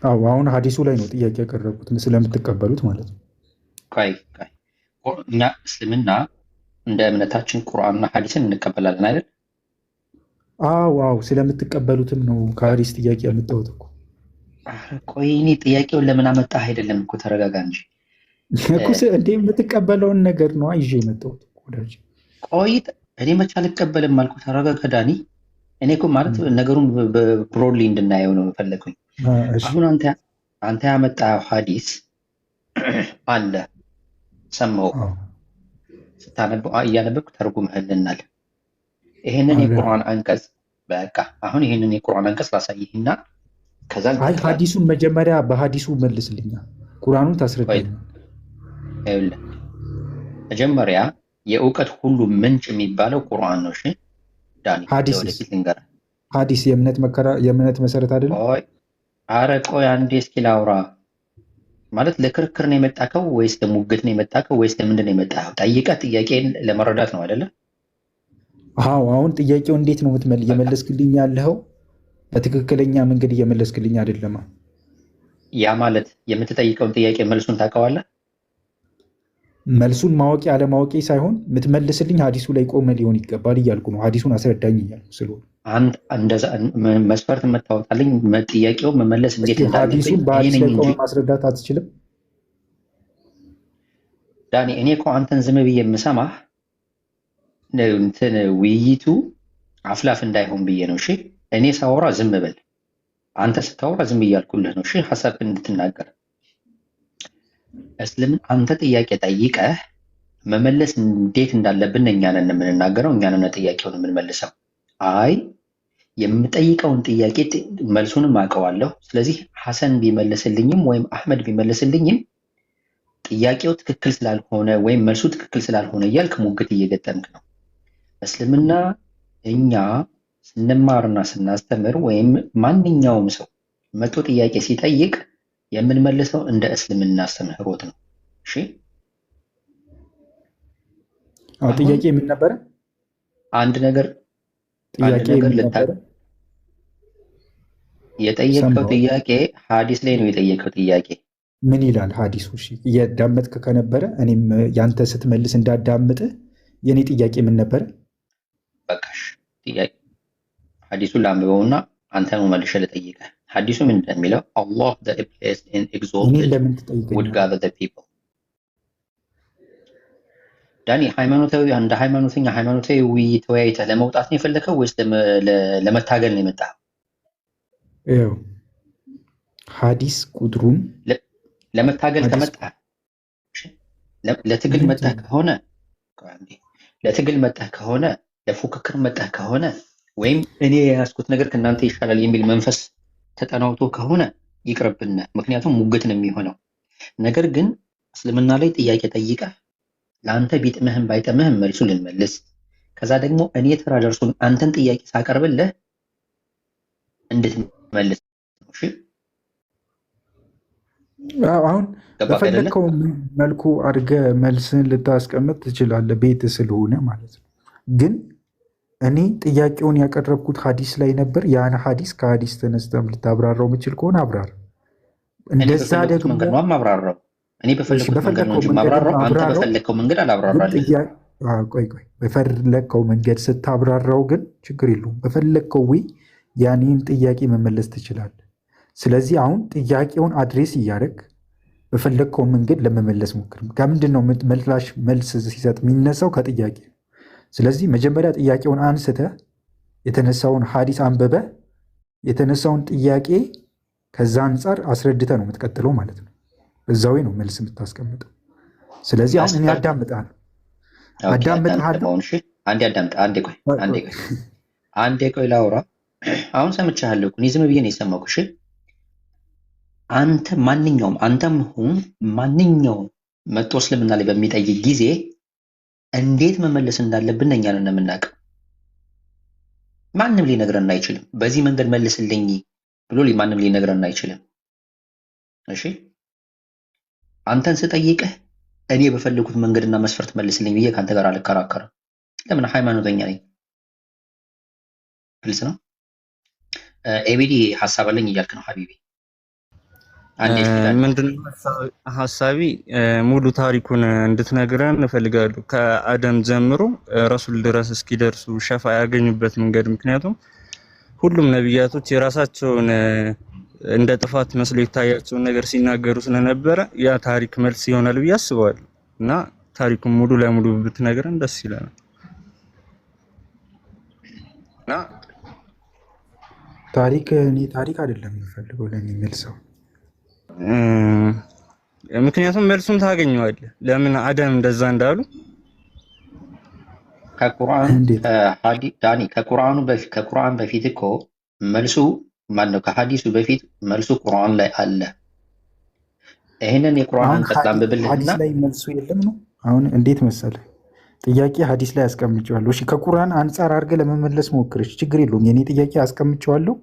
አዎ አሁን ሀዲሱ ላይ ነው ጥያቄ ያቀረቡት ስለምትቀበሉት ማለት ነው። ቆይ ቆይ እኛ እስልምና እንደ እምነታችን ቁርአንና ሐዲስን እንቀበላለን አይደል? አዎ አዎ ስለምትቀበሉትም ነው ከሀዲስ ጥያቄ ያመጣሁት እኮ። ኧረ ቆይ እኔ ጥያቄውን ለምን አመጣህ አይደለም እኮ ተረጋጋ እንጂ። እኮ እንዴ የምትቀበለውን ነገር ነው ይዤ የመጣሁት እኮ ወዳጅ። ቆይ እኔ መቼ አልቀበልም አልኩህ? ተረጋጋ ዳኒ። እኔ እኮ ማለት ነገሩን ብሮድሊ እንድናየው ነው የፈለግኩኝ። እሺ አሁን አንተ ያመጣው ሐዲስ አለ ሰማው አዎ ስታነበው እያነበብክ ተርጉምህልናል። ይሄንን የቁርአን አንቀጽ በቃ አሁን ይሄንን የቁርአን አንቀጽ ላሳይህና ከዛ አይ ሀዲሱን መጀመሪያ በሀዲሱ መልስልኛ፣ ቁርአኑን ታስረዳኝ። ይኸውልህ መጀመሪያ የእውቀት ሁሉ ምንጭ የሚባለው ቁርአን ነው። እሺ ዳኒ ወደፊት ልንገርህ። ሀዲስ የእምነት መሰረት አይደለም። አረ ቆይ አንዴ እስኪ ላውራ። ማለት ለክርክር ነው የመጣከው ወይስ ለሙግት ነው የመጣከው ወይስ ለምንድን ነው የመጣኸው? ጠይቀህ ጥያቄን ለመረዳት ነው አይደለ? አዎ አሁን ጥያቄው እንዴት ነው እየመለስክልኝ ያለኸው? በትክክለኛ መንገድ እየመለስክልኝ አይደለም። ያ ማለት የምትጠይቀውን ጥያቄ መልሱን ታውቀዋለህ? መልሱን ማወቂ አለማወቂ ሳይሆን የምትመልስልኝ ሀዲሱ ላይ ቆመ ሊሆን ይገባል እያልኩ ነው። ሀዲሱን አስረዳኝ እያልኩ ስለሆነ እንደዛ መስፈርት የምታወጣልኝ ጥያቄው መመለስ እንዴት ሀዲሱን በሀዲስ ላይ ቆመ ማስረዳት አትችልም? ዳኒ እኔ እኮ አንተን ዝም ብዬ የምሰማህ እንትን ውይይቱ አፍላፍ እንዳይሆን ብዬ ነው። እሺ እኔ ሳወራ ዝም በል፣ አንተ ስታወራ ዝም እያልኩልህ ነው። እሺ ሀሳብህን እንድትናገር። እስልምን አንተ ጥያቄ ጠይቀህ መመለስ እንዴት እንዳለብን እኛ ነን የምንናገረው፣ እኛ ነን ጥያቄውን የምንመልሰው። አይ የምጠይቀውን ጥያቄ መልሱንም አውቀዋለሁ፣ ስለዚህ ሐሰን ቢመልስልኝም ወይም አህመድ ቢመልስልኝም ጥያቄው ትክክል ስላልሆነ ወይም መልሱ ትክክል ስላልሆነ እያልክ ሙግት እየገጠምክ ነው። እስልምና እኛ ስንማርና ስናስተምር ወይም ማንኛውም ሰው መቶ ጥያቄ ሲጠይቅ የምንመልሰው እንደ እስልምና አስተምህሮት ነው። እሺ ጥያቄ ምን ነበረ? አንድ ነገር የጠየቀው ጥያቄ ሀዲስ ላይ ነው የጠየቀው ጥያቄ ምን ይላል ሀዲሱ? እያዳመጥክ ከነበረ እኔም ያንተ ስትመልስ እንዳዳምጥህ የእኔ ጥያቄ ምን ነበረ? በቃሽ ጥያቄ ሀዲሱን ላንብበውና አንተ ነው መልሼ ልጠይቅህ። ሀዲሱ ምን እንደሚለው አላህ the blessed and exalted would gather the people። ዳኒ እንደ ሃይማኖተኛ ውይይት ተወያይተህ ለመውጣት ነው የፈለከው ወይስ ለመታገል ነው የመጣኸው? ሀዲስ ቁጥሩን ለመታገል ከመጣህ ለትግል መጣህ ከሆነ ለፉክክር መጣህ ከሆነ ወይም እኔ የያዝኩት ነገር ከእናንተ ይሻላል የሚል መንፈስ ተጠናውቶ ከሆነ ይቅርብን፣ ምክንያቱም ሙግት ነው የሚሆነው። ነገር ግን እስልምና ላይ ጥያቄ ጠይቀህ ለአንተ ቢጥምህም ባይጥምህም መልሱን ልንመልስ፣ ከዛ ደግሞ እኔ ተራ ደርሶን አንተን ጥያቄ ሳቀርብልህ እንድትመልስ ነው። እሺ አሁን በፈለግከው መልኩ አድርገህ መልስን ልታስቀምጥ ትችላለህ፣ ቤት ስለሆነ ማለት ነው። ግን እኔ ጥያቄውን ያቀረብኩት ሀዲስ ላይ ነበር። ያን ሀዲስ ከሀዲስ ተነስተህ ልታብራራው የምችል ከሆነ አብራር። እንደዛ ደግሞ አብራራው። እኔ በፈለግከው መንገድ አላብራራልህ። ቆይ በፈለግከው መንገድ ስታብራራው ግን ችግር የለውም። በፈለግከው ወይ ያኔን ጥያቄ መመለስ ትችላለህ። ስለዚህ አሁን ጥያቄውን አድሬስ እያደረግ በፈለግከው መንገድ ለመመለስ ሞክር። ከምንድን ነው መልስ ሲሰጥ የሚነሳው? ከጥያቄ። ስለዚህ መጀመሪያ ጥያቄውን አንስተህ የተነሳውን ሀዲስ አንብበህ የተነሳውን ጥያቄ ከዛ አንጻር አስረድተህ ነው የምትቀጥለው ማለት ነው። እዛው ነው መልስ የምታስቀምጠው። ስለዚህ አሁን እኔ አዳምጥሃለሁ። አንዴ ቆይ ላውራ። አሁን ሰምቻለሁ። እኔ ዝም ብዬ ነው የሰማሁህ። አንተ ማንኛውም መጥቶ እስልምና ላይ በሚጠይቅ ጊዜ እንዴት መመለስ እንዳለብን እኛ ነን የምናውቀው። ማንም ሊነግረን አይችልም። በዚህ መንገድ መልስልኝ ብሎ ማንም ሊነግረን አይችልም። እሺ አንተን ስጠይቅህ እኔ በፈለኩት መንገድና መስፈርት መልስልኝ ብዬ ከአንተ ጋር አልከራከርም። ለምን? ሃይማኖተኛ ነኝ። ግልጽ ነው። ኤቢዲ ሀሳብ አለኝ እያልክ ነው ሀቢቢ። አንዴ እስኪ ዳኒ ምንድነው ሐሳቢ ሙሉ ታሪኩን እንድትነግረን እፈልጋለሁ። ከአደም ጀምሮ ረሱል ድረስ እስኪደርሱ ሸፋ ያገኙበት መንገድ። ምክንያቱም ሁሉም ነብያቶች የራሳቸውን እንደ ጥፋት መስሎ የታያቸውን ነገር ሲናገሩ ስለነበረ ያ ታሪክ መልስ ይሆናል ብዬ አስባለሁ እና ታሪኩን ሙሉ ለሙሉ ብትነግረን ደስ ይላል። እና እኔ ታሪክ አይደለም የምፈልገው ለሚል ሰው ምክንያቱም መልሱን ታገኘዋለህ። ለምን አደም እንደዛ እንዳሉ ዳኒ ከቁርአን በፊት እኮ መልሱ ማነው? ከሐዲሱ በፊት መልሱ ቁርአን ላይ አለ። ይሄንን የቁርአን አንቀጽ ብልህና ሐዲስ ላይ መልሱ የለም ነው። አሁን እንዴት መሰለህ ጥያቄ ሐዲስ ላይ አስቀምጨዋለሁ። እሺ ከቁርአን አንጻር አድርገህ ለመመለስ ሞክርሽ፣ ችግር የለውም። የኔ ጥያቄ አስቀምጨዋለሁ።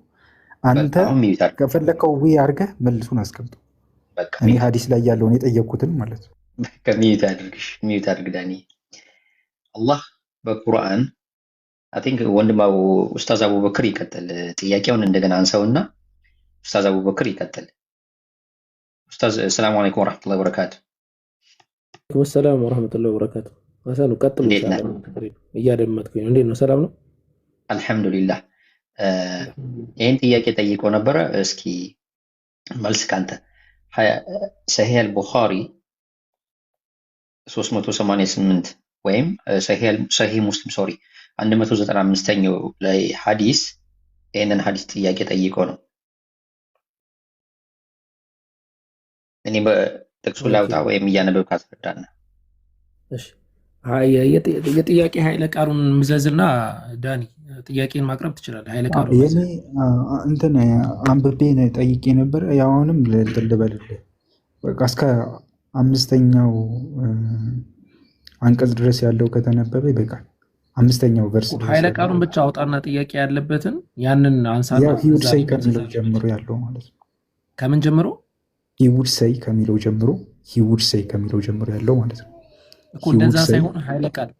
አንተ ከፈለከው ወይ አድርገህ መልሱን አስቀምጠው። እኔ ሐዲስ ላይ ያለውን የጠየኩትን ማለት ነው። ሚዩት አድርግ ዳኒ። አላህ በቁርአን አይ ቲንክ ወንድማው ኡስታዝ አቡበክር ይቀጥል። ጥያቄውን እንደገና አንሳውና ኡስታዝ አቡበክር ይቀጥል። ኡስታዝ ሰላም አለይኩም ወራህመቱላሂ ወበረካቱ። ወሰላም ወራህመቱላሂ ወበረካቱ። አሰሉ ቀጥል። እያደመጥኩኝ ነው። እንዴት ነው? ሰላም ነው? አልሐምዱሊላህ። ይህን ጥያቄ ጠይቆ ነበረ። እስኪ መልስ ካንተ ሰሂህ አልቡኻሪ 388 ወይም ሰሂህ ሙስሊም 195ኛው ላይ ሐዲስ ይህንን ሐዲስ ጥያቄ ጠይቆ ነው። እኔ በጥቅሱ ላውጣ ወይም እያነበብክ አስረዳና። እሺ የጥያቄ ኃይለ ቃሉን ምዘዝና ዳኒ ጥያቄን ማቅረብ ትችላለህ። ኃይለ ቃሉ እንትን አንብቤ ጠይቄ ነበር። ያው አሁንም ልበልልህ በቃ እስከ 5ኛው አንቀጽ ድረስ ያለው ከተነበበ ይበቃል። 5ኛው ቨርስ ኃይለ ቃሉን ብቻ አውጣና ጥያቄ ያለበትን ያንን አንሳና ሂውድ ሰይ ከሚለው ጀምሮ ያለው ማለት ነው። ከምን ጀምሮ? ሂውድ ሰይ ከሚለው ጀምሮ ያለው ማለት ነው እኮ። እንደዛ ሳይሆን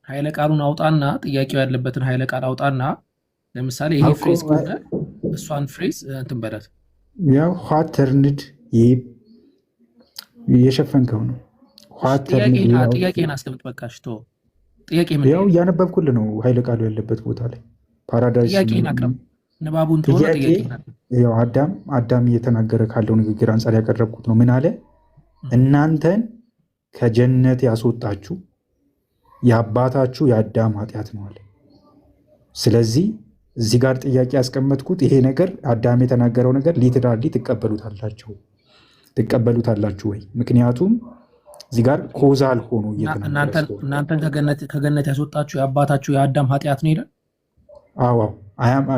ኃይለ ቃሉን አውጣና ጥያቄው ያለበትን ኃይለ ቃል አውጣና፣ ለምሳሌ ይሄ ፍሬዝ ከሆነ እሷን ፍሬዝ እንትን በላት። ያው ኋተርንድ የሸፈንከው ነው። ጥያቄን አስቀምጥ። በቃ ሽቶ ጥያቄ ምን? ያው እያነበብኩልህ ነው ኃይለ ቃሉ ያለበት ቦታ ላይ ፓራዳይስ። ጥያቄን አቅርብ። ንባቡን ተወው። ያው አዳም እየተናገረ ካለው ንግግር አንጻር ያቀረብኩት ነው። ምን አለ? እናንተን ከጀነት ያስወጣችሁ የአባታችሁ የአዳም ኃጢአት ነው አለ። ስለዚህ እዚህ ጋር ጥያቄ ያስቀመጥኩት ይሄ ነገር አዳም የተናገረው ነገር ሊትራሊ ትቀበሉታላችሁ ወይ? ምክንያቱም እዚህ ጋር ኮዛል ሆኖ እናንተን ከገነት ያስወጣችሁ የአባታችሁ የአዳም ኃጢአት ነው ይላል።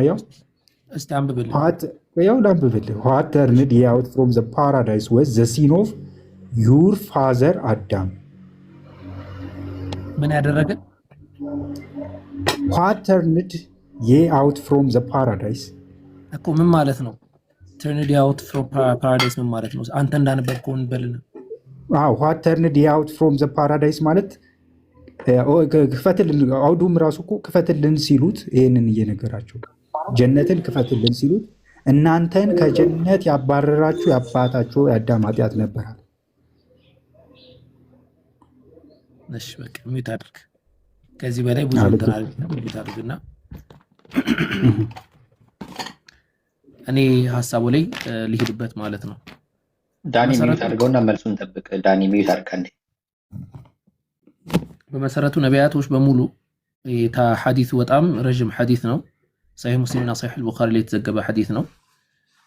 ያው እስቲ አንብብልህ። ላንብብልህ። ዋት ተርንድ የ አውት ፍሮም ዘ ፓራዳይስ ወዝ ዘ ሲን ኦፍ ዩር ፋዘር አዳም። ምን ያደረገ? ዋት ተርንድ የ አውት ፍሮም ዘ ፓራዳይስ እኮ ምን ማለት ነው? ተርንድ የ አውት ፍሮም ፓራዳይስ ምን ማለት ነው? አንተ እንዳነበብከው እንበልና። ዋት ተርንድ የ አውት ፍሮም ዘ ፓራዳይስ ማለት ክፈትልን፣ አውዱም ራሱ እኮ ክፈትልን ሲሉት ይህንን እየነገራቸው ጀነትን ክፈትልን ሲሉት እናንተን ከጀነት ያባረራችሁ የአባታችሁ የአዳም ኃጢአት ነበራል። እሺ በቃ ሚዩት አድርግ። ከዚህ በላይ ብዙ ሚዩት አድርግና እኔ ሀሳቡ ላይ ልሄድበት ማለት ነው። ዳኒ ሚዩት አድርገውና መልሱን ጠብቅ። ዳኒ ሚዩት አድርግ። በመሰረቱ ነቢያቶች በሙሉ ሐዲሱ በጣም ረጅም ሐዲስ ነው። ሰሒህ ሙስሊምና ሰሒህ ቡኻሪ ላይ የተዘገበ ሐዲስ ነው።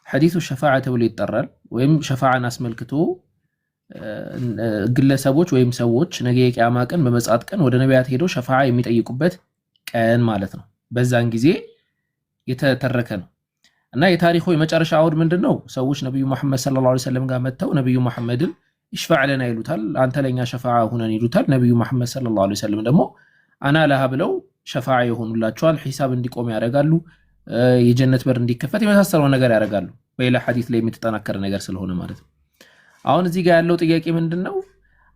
ሐዲሱ ሸፋዓ ተብሎ ይጠራል። ወይም ሸፋዓን አስመልክቶ ግለሰቦች ወይም ሰዎች ነገ የቂያማ ቀን በመጻት ቀን ወደ ነቢያት ሄደው ሸፋዓ የሚጠይቁበት ቀን ማለት ነው። በዛን ጊዜ የተተረከ ነው እና የታሪኩ የመጨረሻ አውድ ምንድነው? ሰዎች ነብዩ መሐመድ ሰለላሁ ዐለይሂ ወሰለም ጋር መጥተው ነብዩ መሐመድን ይሽፋዕ ለና ይሉታል። አንተ ለኛ ሸፋዓ ሁነን ይሉታል። ነብዩ መሐመድ ሰለላሁ ዐለይሂ ወሰለም ደግሞ አና ለሃ ብለው ሸፋዓ ይሆኑላቸዋል። ሂሳብ እንዲቆም ያደርጋሉ። የጀነት በር እንዲከፈት የመሳሰለው ነገር ያደርጋሉ። በሌላ ሐዲስ ላይ የሚተጠናከረ ነገር ስለሆነ ማለት ነው። አሁን እዚህ ጋር ያለው ጥያቄ ምንድነው?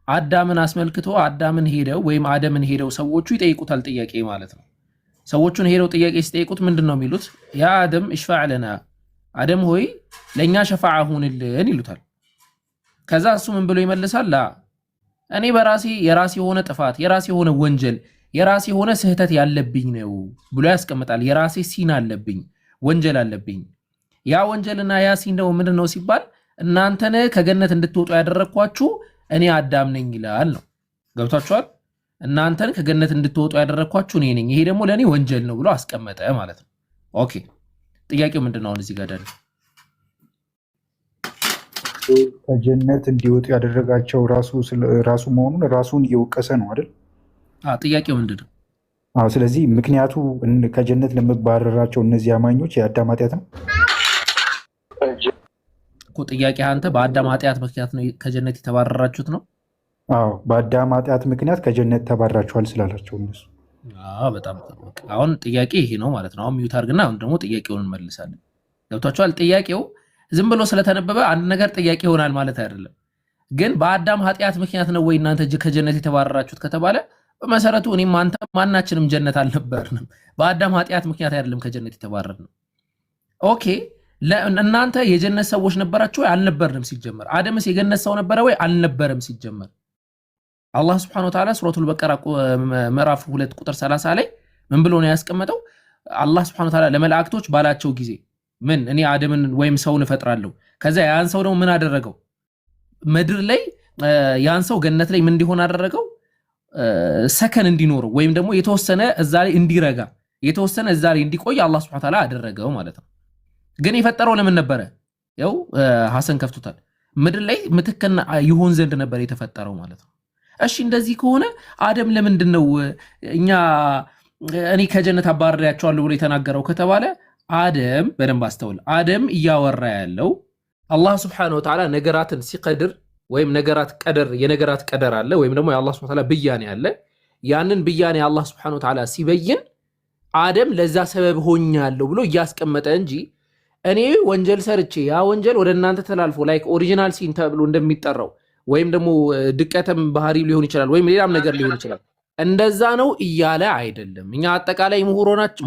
አዳምን አስመልክቶ አዳምን ሄደው ወይም አደምን ሄደው ሰዎቹ ይጠይቁታል ጥያቄ ማለት ነው። ሰዎቹን ሄደው ጥያቄ ሲጠይቁት ምንድነው የሚሉት? ያ አደም ኢሽፋዕ ለና፣ አደም ሆይ ለኛ ሸፋዓ ሁንልን ይሉታል። ከዛ እሱ ምን ብሎ ይመልሳል? ላ እኔ በራሴ የራሴ የሆነ ጥፋት የራሴ የሆነ ወንጀል የራሴ የሆነ ስህተት ያለብኝ ነው ብሎ ያስቀምጣል። የራሴ ሲን አለብኝ ወንጀል አለብኝ። ያ ወንጀልና ያ ሲን ደግሞ ምንድን ነው ሲባል እናንተን ከገነት እንድትወጡ ያደረግኳችሁ እኔ አዳም ነኝ ይላል ነው። ገብቷችኋል? እናንተን ከገነት እንድትወጡ ያደረግኳችሁ እኔ ነኝ፣ ይሄ ደግሞ ለእኔ ወንጀል ነው ብሎ አስቀመጠ ማለት ነው። ኦኬ ጥያቄው ምንድን ነው አሁን እዚህ ጋር ዳኒ? ከጀነት እንዲወጡ ያደረጋቸው ራሱ መሆኑን ራሱን እየወቀሰ ነው አይደል? ጥያቄው ምንድን ነው? ስለዚህ ምክንያቱ ከጀነት ለመባረራቸው እነዚህ አማኞች የአዳም ኃጢአት ነው እኮ። ጥያቄ አንተ በአዳም ኃጢአት ምክንያት ነው ከጀነት የተባረራችሁት ነው? በአዳም ኃጢአት ምክንያት ከጀነት ተባራችኋል ስላላቸው እነሱ። በጣም አሁን ጥያቄ ይሄ ነው ማለት ነው። አሁን ሚዩት አድርግና አሁን ደግሞ ጥያቄውን እንመልሳለን። ገብቷችኋል? ጥያቄው ዝም ብሎ ስለተነበበ አንድ ነገር ጥያቄ ይሆናል ማለት አይደለም። ግን በአዳም ኃጢአት ምክንያት ነው ወይ እናንተ ከጀነት የተባረራችሁት ከተባለ በመሰረቱ እኔም አንተ ማናችንም ጀነት አልነበርንም። በአዳም ኃጢአት ምክንያት አይደለም ከጀነት የተባረርነው። ኦኬ እናንተ የጀነት ሰዎች ነበራችሁ ወይ? አልነበርንም ሲጀመር። አደምስ የገነት ሰው ነበረ ወይ? አልነበረም ሲጀመር። አላህ ስብሐነሁ ወተዓላ ሱረቱል በቀራ ምዕራፍ 2 ቁጥር 30 ላይ ምን ብሎ ነው ያስቀመጠው? አላህ ስብሐነሁ ወተዓላ ለመላእክቶች ባላቸው ጊዜ ምን እኔ አደምን ወይም ሰውን እፈጥራለሁ፣ ከዛ ያን ሰው ደግሞ ምን አደረገው? ምድር ላይ ያን ሰው ገነት ላይ ምን እንዲሆን አደረገው? ሰከን እንዲኖረው ወይም ደግሞ የተወሰነ እዛ ላይ እንዲረጋ የተወሰነ እዛ ላይ እንዲቆይ አላህ ስብሐነሁ ወተዓላ አደረገው ማለት ነው። ግን የፈጠረው ለምን ነበረ? ያው ሐሰን ከፍቶታል። ምድር ላይ ምትክና ይሆን ዘንድ ነበር የተፈጠረው ማለት ነው። እሺ እንደዚህ ከሆነ አደም ለምንድን ነው እኔ ከጀነት አባረሪያቸዋለሁ ብሎ የተናገረው ከተባለ አደም በደንብ አስተውል። አደም እያወራ ያለው አላህ ስብሐነሁ ወተዓላ ነገራትን ሲቀድር ወይም ነገራት ቀደር የነገራት ቀደር አለ ወይም ደግሞ የአላህ ስብሐነሁ ወተዓላ ብያኔ አለ። ያንን ብያኔ አላህ ስብሐነሁ ወተዓላ ሲበይን አደም ለዛ ሰበብ ሆኛለሁ ብሎ እያስቀመጠ እንጂ እኔ ወንጀል ሰርቼ ያ ወንጀል ወደ እናንተ ተላልፎ ላይክ ኦሪጂናል ሲን ተብሎ እንደሚጠራው ወይም ደግሞ ድቀተም ባህሪ ሊሆን ይችላል ወይም ሌላም ነገር ሊሆን ይችላል እንደዛ ነው እያለ አይደለም። እኛ አጠቃላይ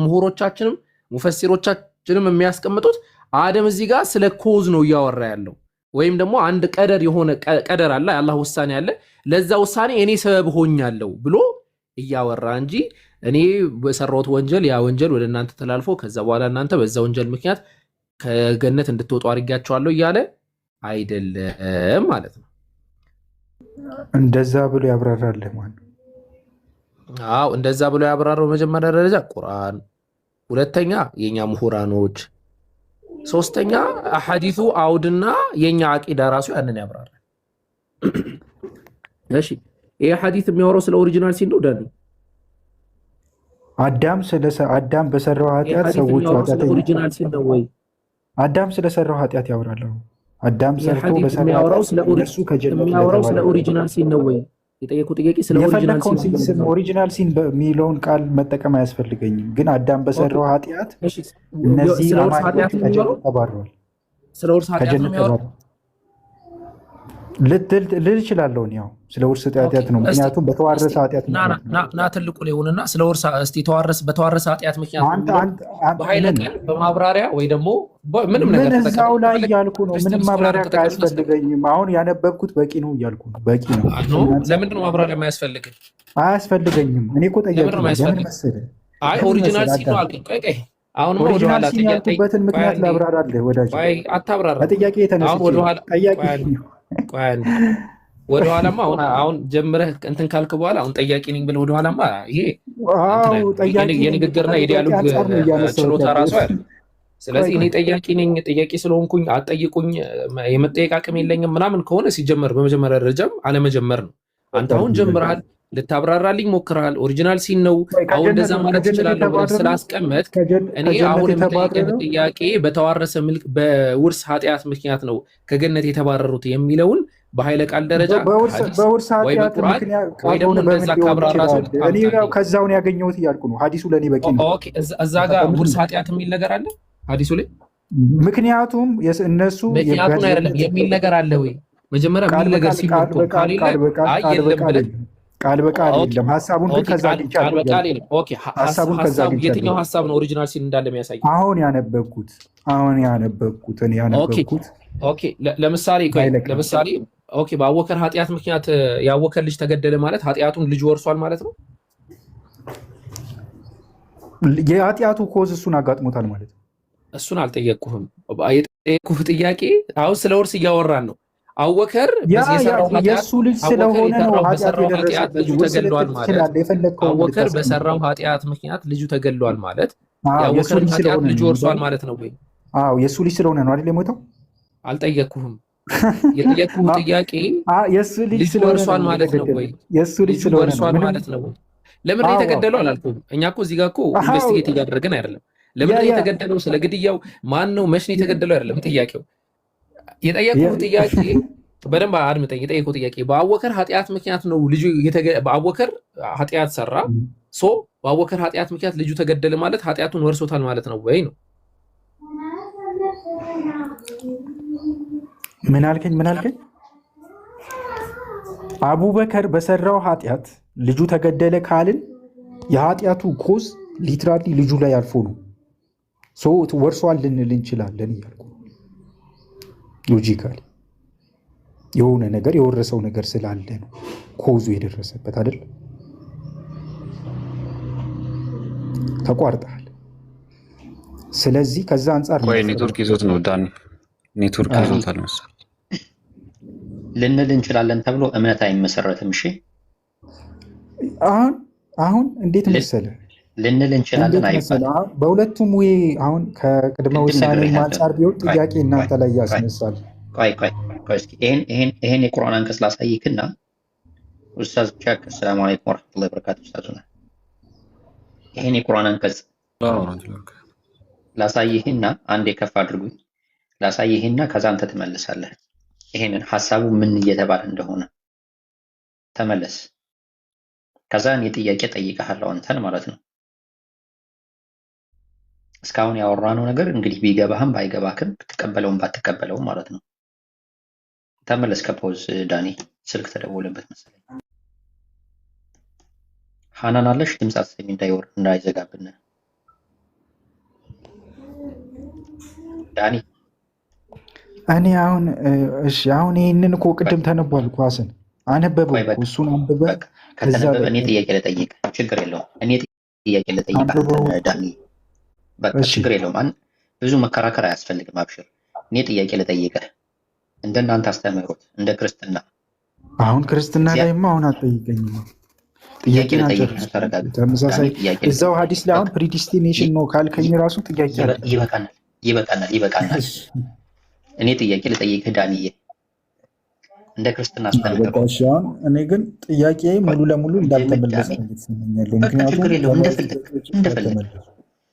ምሁሮቻችንም ሙፈሲሮቻችንም የሚያስቀምጡት አደም እዚህ ጋር ስለ ኮዝ ነው እያወራ ያለው ወይም ደግሞ አንድ ቀደር የሆነ ቀደር አለ፣ የአላህ ውሳኔ አለ፣ ለዛ ውሳኔ እኔ ሰበብ ሆኛለሁ ብሎ እያወራ እንጂ እኔ በሰራሁት ወንጀል ያ ወንጀል ወደ እናንተ ተላልፎ ከዛ በኋላ እናንተ በዛ ወንጀል ምክንያት ከገነት እንድትወጡ አድርጋቸዋለሁ እያለ አይደለም ማለት ነው። እንደዛ ብሎ ያብራራልህ ማለት ነው። እንደዛ ብሎ ያብራራው መጀመሪያ ደረጃ ቁርአን፣ ሁለተኛ የኛ ምሁራኖች፣ ሶስተኛ አሐዲሱ አውድና የኛ አቂዳ ራሱ ያንን ያብራራል። እሺ ይሄ ሐዲስ የሚያወራው ስለ ኦሪጂናል ሲን ነው ዳኒ? አዳም በሰራው ኃጢአት ሰዎች ኦሪጂናል ሲን ነው ወይ? አዳም ስለሰራው ኃጢአት ያወራል። አዳም ሰርቶ በሰራው የሚያወራው ስለ ኦሪጂናል ሲን ነው ወይ? የጠየቁ ጥያቄ ስለ ኦሪጂናል ሲን በሚለውን ቃል መጠቀም አያስፈልገኝም። ግን አዳም በሰራው ኃጢአት እነዚህ አማኞች ከጀነት ተባረዋል። ስለ ውርስ ኃጢአት ነው የሚያወራው ልል እችላለሁ። ያው ስለ ውርስ ኃጢአት ነው፣ ምክንያቱም በተዋረሰ ኃጢአት ና ትልቁ ላይ ሆነና ስለ ውርስ እስቲ በተዋረሰ ኃጢአት ምክንያት በኃይለ ቃል በማብራሪያ ወይ ደግሞ ምንም ነገር እዛው ላይ እያልኩ ነው። ምንም ማብራሪያ አያስፈልገኝም። አሁን ያነበብኩት በቂ ነው እያልኩ ነው። በቂ ነው። ለምንድን ነው ማብራሪያ የማያስፈልግ? አያስፈልገኝም። እኔ እኮ ጠየቅኩ። ለምን መሰለህ? ኦሪጂናል ሲን ነው አልከኝ። ቆይ አሁን ኦሪጂናል ሲን ያልኩበትን ምክንያት ላብራራልህ ወዳጅ። አታብራራ። በጥያቄ የተነሳ ጠያቂ ወደኋላማ አሁን ጀምረህ እንትን ካልክ በኋላ አሁን ጠያቂ ነኝ ብለህ ወደኋላማ ይሄ የንግግርና የዲያሎግ ችሎታ ራሱ አይደል። ስለዚህ እኔ ጠያቂ ነኝ፣ ጠያቂ ስለሆንኩኝ አትጠይቁኝ፣ የመጠየቅ አቅም የለኝም ምናምን ከሆነ ሲጀመር በመጀመሪያ ደረጃም አለመጀመር ነው። አንተ አሁን ጀምረሃል፣ ልታብራራልኝ ሞክረሃል። ኦሪጂናል ሲን ነው አሁን እንደዛ ማለት ትችላለህ ብለህ ስላስቀመጥ እኔ አሁን የምጠይቅህ ጥያቄ በተዋረሰ በውርስ ኃጢአት ምክንያት ነው ከገነት የተባረሩት የሚለውን በኃይለ ቃል ደረጃ በውርስ ኃጢአት ወይ ደግሞ እንደዛ ካብራራ ሰው ከዛውን ያገኘሁት እያልኩ ነው። ሀዲሱ ለእኔ በቂ ነው። እዛ ጋር ውርስ ኃጢአት የሚል ነገር አለ ሀዲሱ ላይ። ምክንያቱም እነሱ ምክንያቱም አይደለም የሚል ነገር አለ ወይ? መጀመሪያ የሚል ነገር ሲኖር ቃል በቃል የለም። ሀሳቡን ግን ከዛ አግኝቻለሁ። የትኛው ሀሳብ ነው ኦሪጂናል ሲን እንዳለ የሚያሳይ? አሁን ያነበብኩት ኦኬ በአቡበከር ኃጢአት ምክንያት የአቡበከር ልጅ ተገደለ ማለት ኃጢአቱን ልጁ ወርሷል ማለት ነው። የኃጢአቱ ኮዝ እሱን አጋጥሞታል ማለት ነው። እሱን አልጠየቅኩህም። የጠየቅኩህ ጥያቄ አሁን ስለ ውርስ እያወራን ነው። አቡበከር የእሱ ልጅ ስለሆነ ነው ኃጢአት የደረሰበት። ልጁ ተገድሏል ማለት አቡበከር በሰራው ኃጢአት ምክንያት ልጁ ተገድሏል ማለት የአቡበከር ኃጢአት ልጁ ወርሷል ማለት ነው ወይ? አዎ የእሱ ልጅ ስለሆነ ነው አይደል የሞተው። አልጠየቅኩህም። የጠየቅኩህ ጥያቄ የእሱ ልጅ ወርሷል ማለት ነው ወይ? የእሱ ልጅ ስለሆነ ወርሷል ማለት ነው ወይ? ለምን ነው የተገደለው አላልኩም። እኛ እኮ እዚህ ጋር እኮ ኢንቨስቲጌት እያደረግን አይደለም። ለምን ነው የተገደለው? ስለ ግድያው ማን ነው መች ነው የተገደለው አይደለም ጥያቄው። የጠየቁት ጥያቄ በደንብ አድምጠኝ። የጠየቁት ጥያቄ በአቡበከር ኃጢአት ምክንያት ነው ልጁ በአቡበከር ኃጢአት ሰራ በአቡበከር ኃጢአት ምክንያት ልጁ ተገደለ ማለት ኃጢአቱን ወርሶታል ማለት ነው ወይ ነው? ምን አልከኝ? አቡበከር በሰራው ኃጢአት ልጁ ተገደለ ካልን የኃጢአቱ ኮዝ ሊትራሊ ልጁ ላይ አልፎ ነው ወርሷል ልንል እንችላለን እያልኩ ሎጂካሊ የሆነ ነገር የወረሰው ነገር ስላለ ነው ኮዙ የደረሰበት አይደል? ተቋርጠሃል። ስለዚህ ከዛ አንጻር ኔትወርክ ይዞት ነው ዳን፣ ኔትወርክ ይዞታል መሰለኝ ልንል እንችላለን ተብሎ እምነት አይመሰረትም። እሺ አሁን እንዴት መሰለ ልንል እንችላለን አይባልም። በሁለቱም ወይ አሁን ከቅድመ ውሳኔ አንጻር ቢሆን ጥያቄ እናንተ ላይ ያስነሳል። ቆይ እስኪ ይሄን የቁርአን አንቀጽ ላሳይክና ኡስታዝ ቻክ ሰላም አለይኩም ወራህመቱላሂ ወበረካቱ። ኡስታዙና ይሄን የቁርአን አንቀጽ ላሳይህና አንዴ ከፍ አድርጉኝ ላሳይህና ከዛ አንተ ትመልሳለህ። ይሄንን ሐሳቡ ምን እየተባለ እንደሆነ ተመለስ። ከዛ እኔ ጥያቄ ጠይቀሃለሁ አንተን ማለት ነው። እስካሁን ያወራነው ነገር እንግዲህ ቢገባህም ባይገባህም ብትቀበለውም ባትቀበለውም ማለት ነው። ተመለስ ከፖዝ ዳኒ ስልክ ተደወለበት መሰለኝ። ሐናን አለሽ ድምፅ አሰሚ እንዳይዘጋብን ዳኒ። እኔ አሁን ይህንን እኮ ቅድም ተነቧል እኮ ሀሰን አነበበው እኮ እሱን አንብበ ከተነበበ እኔ ጥያቄ ልጠይቅ ችግር የለውም። እኔ ጥያቄ ልጠይቅ ዳኒ በቃ ችግር የለውም። ብዙ መከራከር አያስፈልግም። አብሽር እኔ ጥያቄ ልጠይቅህ እንደናንተ አስተምህሮት እንደ ክርስትና። አሁን ክርስትና ላይማ አሁን አትጠይቀኝም። ጥያቄ ልጠይቅህ ተመሳሳይ እዛው ሀዲስ ላይ አሁን ፕሪዲስቲኔሽን ነው ካልከኝ ራሱ ጥያቄ ይበቃናል። እኔ ጥያቄ ልጠይቅህ ዳንዬ እንደ ክርስትና አስተምህሮት። እኔ ግን ጥያቄ ሙሉ ለሙሉ እንዳልተመለሰ ይሰማኛል። ምክንያቱም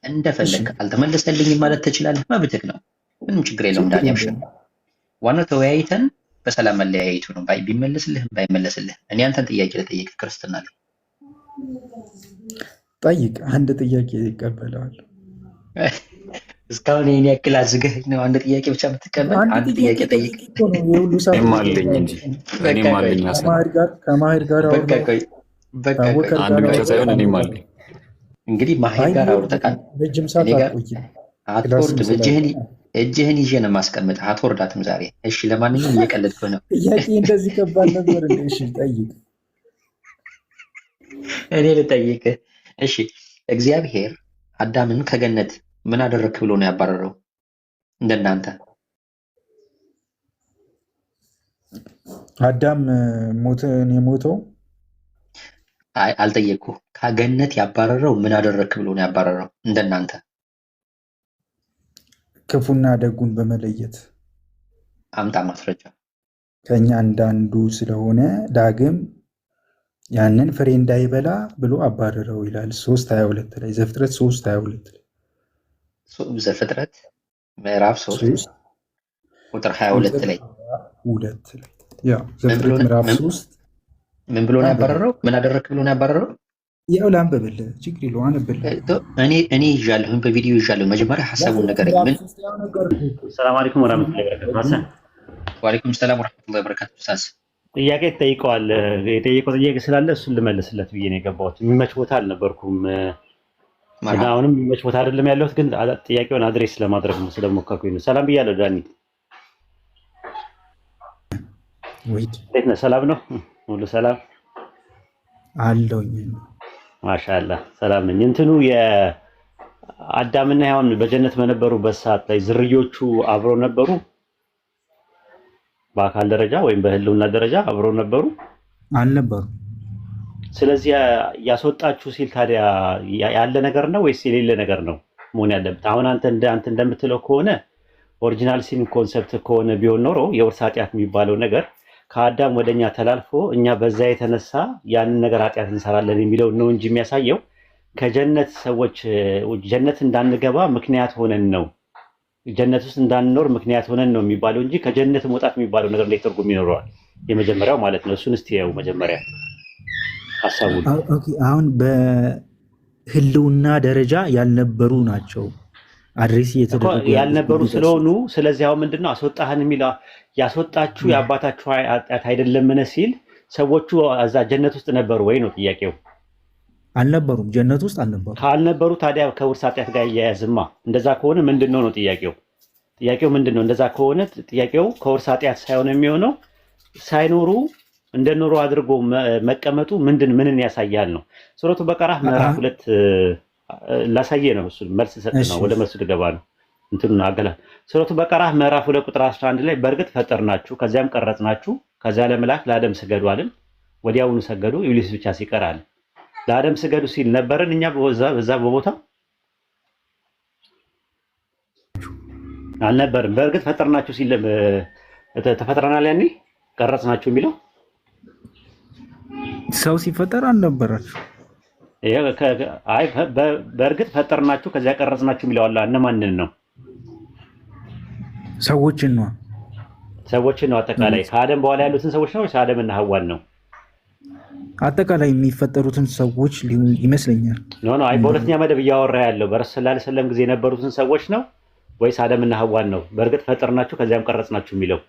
እንደፈለግ አልተመለሰልኝም ማለት ትችላለህ፣ መብትህ ነው። ምንም ችግር የለውም ዳኒ አብሽር። ዋናው ተወያይተን በሰላም መለያየቱ ነው። ቢመለስልህም ባይመለስልህ እኔ አንተን ጥያቄ ልጠይቅህ ክርስትና ላይ ጠይቅ። አንድ ጥያቄ ይቀበለዋል። እስካሁን ይሄን ያክል አዝገኝ ነው አንድ ጥያቄ ብቻ የምትቀበል? አንድ ጥያቄ ጠይቅ። አለኝ እንጂ እኔም አለኝ ከማሄር ጋር አንድ ብቻ ሳይሆን እኔም አለኝ። እንግዲህ ማሄር ጋር አውርተካል። ረጅም ሰዓት አትቆይም። አትወርድ እጅህን ይዤ ነው የማስቀምጥህ። አትወርዳትም ዛሬ። እሺ ለማንኛውም እየቀለድኩ ነው። ጥያቄ እንደዚህ ከባድ ነበር? እሺ ጠይቅ። እኔ ልጠይቅህ። እሺ እግዚአብሔር አዳምን ከገነት ምን አደረክ ብሎ ነው ያባረረው? እንደናንተ አዳም የሞተው አልጠየቅኩህ። ከገነት ያባረረው ምን አደረክ ብሎ ነው ያባረረው? እንደናንተ ክፉና ደጉን በመለየት አምጣ ማስረጃ። ከኛ አንዳንዱ ስለሆነ ዳግም ያንን ፍሬ እንዳይበላ ብሎ አባረረው ይላል 3:22 ላይ ዘፍጥረት 3:22 ላይ ዘፍጥረት ምዕራፍ 3 ቁጥር 22 ላይ ዘፍጥረት ምዕራፍ 3 ምን ብሎ ነው ያባረረው? ምን አደረክ ብሎ ነው ያባረረው? ያው ላንብብልህ፣ ችግር የለውም አነብልህ። እኔ ይዣለሁ፣ በቪዲዮ ይዣለሁ። መጀመሪያ ሐሳቡን ነገረኝ። ምን? ሰላም አለይኩም ወራህመቱላሂ ወበረካቱ። ሐሰን ወአለይኩም ሰላም ወራህመቱላሂ ወበረካቱ። ኡስታዝ ጥያቄ ተጠይቀዋል። የጠየቀው ጥያቄ ስላለ እሱን ልመልስለት ብዬ ነው የገባሁት። የሚመች ቦታ አልነበርኩም። አሁንም የሚመች ቦታ አይደለም ያለሁት፣ ግን ጥያቄውን አድሬስ ለማድረግ ነው ስለሞከርኩኝ ነው። ሰላም ብያለሁ ዳኒ። ወይድ እንዴት ነህ? ሰላም ነው? ሁሉ ሰላም አለውኝ። ማሻአላህ ሰላም ነኝ። እንትኑ የአዳምና ሔዋን በጀነት በነበሩበት ሰዓት ላይ ዝርዮቹ አብረው ነበሩ? በአካል ደረጃ ወይም በህልውና ደረጃ አብረው ነበሩ? አልነበሩ። ስለዚህ ያስወጣችሁ ሲል ታዲያ ያለ ነገር ነው ወይስ የሌለ ነገር ነው መሆን ያለበት? አሁን አንተ እንደምትለው ከሆነ ኦሪጂናል ሲን ኮንሰፕት ከሆነ ቢሆን ኖሮ የውርስ ኃጢአት የሚባለው ነገር ከአዳም ወደኛ ተላልፎ እኛ በዛ የተነሳ ያንን ነገር ኃጢአት እንሰራለን የሚለው ነው እንጂ የሚያሳየው ከጀነት ሰዎች ጀነት እንዳንገባ ምክንያት ሆነን ነው፣ ጀነት ውስጥ እንዳንኖር ምክንያት ሆነን ነው የሚባለው እንጂ ከጀነት መውጣት የሚባለው ነገር እንዴት ትርጉም ይኖረዋል? የመጀመሪያው ማለት ነው። እሱን እስቲ ያው መጀመሪያ ሀሳቡን። አሁን በህልውና ደረጃ ያልነበሩ ናቸው አድሬስ እየተደረጉ ያልነበሩ ስለሆኑ፣ ስለዚህ አሁን ምንድነው አስወጣህን የሚለው ያስወጣችሁ የአባታችሁ ኃጢአት አይደለምን ሲል ሰዎቹ እዛ ጀነት ውስጥ ነበሩ ወይ ነው ጥያቄው። አልነበሩም፣ ጀነት ውስጥ አልነበሩ። ካልነበሩ ታዲያ ከውርስ ኃጢአት ጋር እያያዝማ። እንደዛ ከሆነ ምንድነው ነው ጥያቄው? ጥያቄው ምንድነው? እንደዛ ከሆነ ጥያቄው ከውርስ ኃጢአት ሳይሆን የሚሆነው ሳይኖሩ እንደኖሩ አድርጎ መቀመጡ ምንን ያሳያል ነው። ሱረቱ በቀራ ምዕራፍ 2 ላሳየ ነው። እሱ መልስ ሰጥ ነው። ወደ መልሱ ልገባ ነው። እንትኑ አገላ ሱረቱ በቀራ ምዕራፍ 2 ቁጥር 11 ላይ በእርግጥ ፈጠርናችሁ ከዚያም ቀረጽናችሁ ከዚያ ለመላክ ለአደም ስገዱ አልን። ወዲያውኑ ሰገዱ፣ ኢብሊስ ብቻ ሲቀር አለ። ለአደም ስገዱ ሲል ነበርን እኛ በዛ በቦታ አልነበርም። በእርግጥ ፈጠርናችሁ ሲል ተፈጥረናል ያኔ ቀረጽናችሁ የሚለው ሰው ሲፈጠር አልነበራችሁ። አይ በእርግጥ ፈጠርናችሁ ከዚያ ቀረጽናችሁ የሚለው አለ። እነማንን ነው? ሰዎችን ነው። ሰዎችን ነው። አጠቃላይ ከአደም በኋላ ያሉትን ሰዎች ነው ወይስ አደምና ሐዋን ነው? አጠቃላይ የሚፈጠሩትን ሰዎች ይመስለኛል። ኖ አይ በሁለተኛ መደብ እያወራ ያለው በረሱል ሰለላሁ ዐለይሂ ወሰለም ጊዜ የነበሩትን ሰዎች ነው ወይስ አደምና ሐዋን ነው? በእርግጥ ፈጠርናችሁ ከዚያም ቀረጽናችሁ የሚለው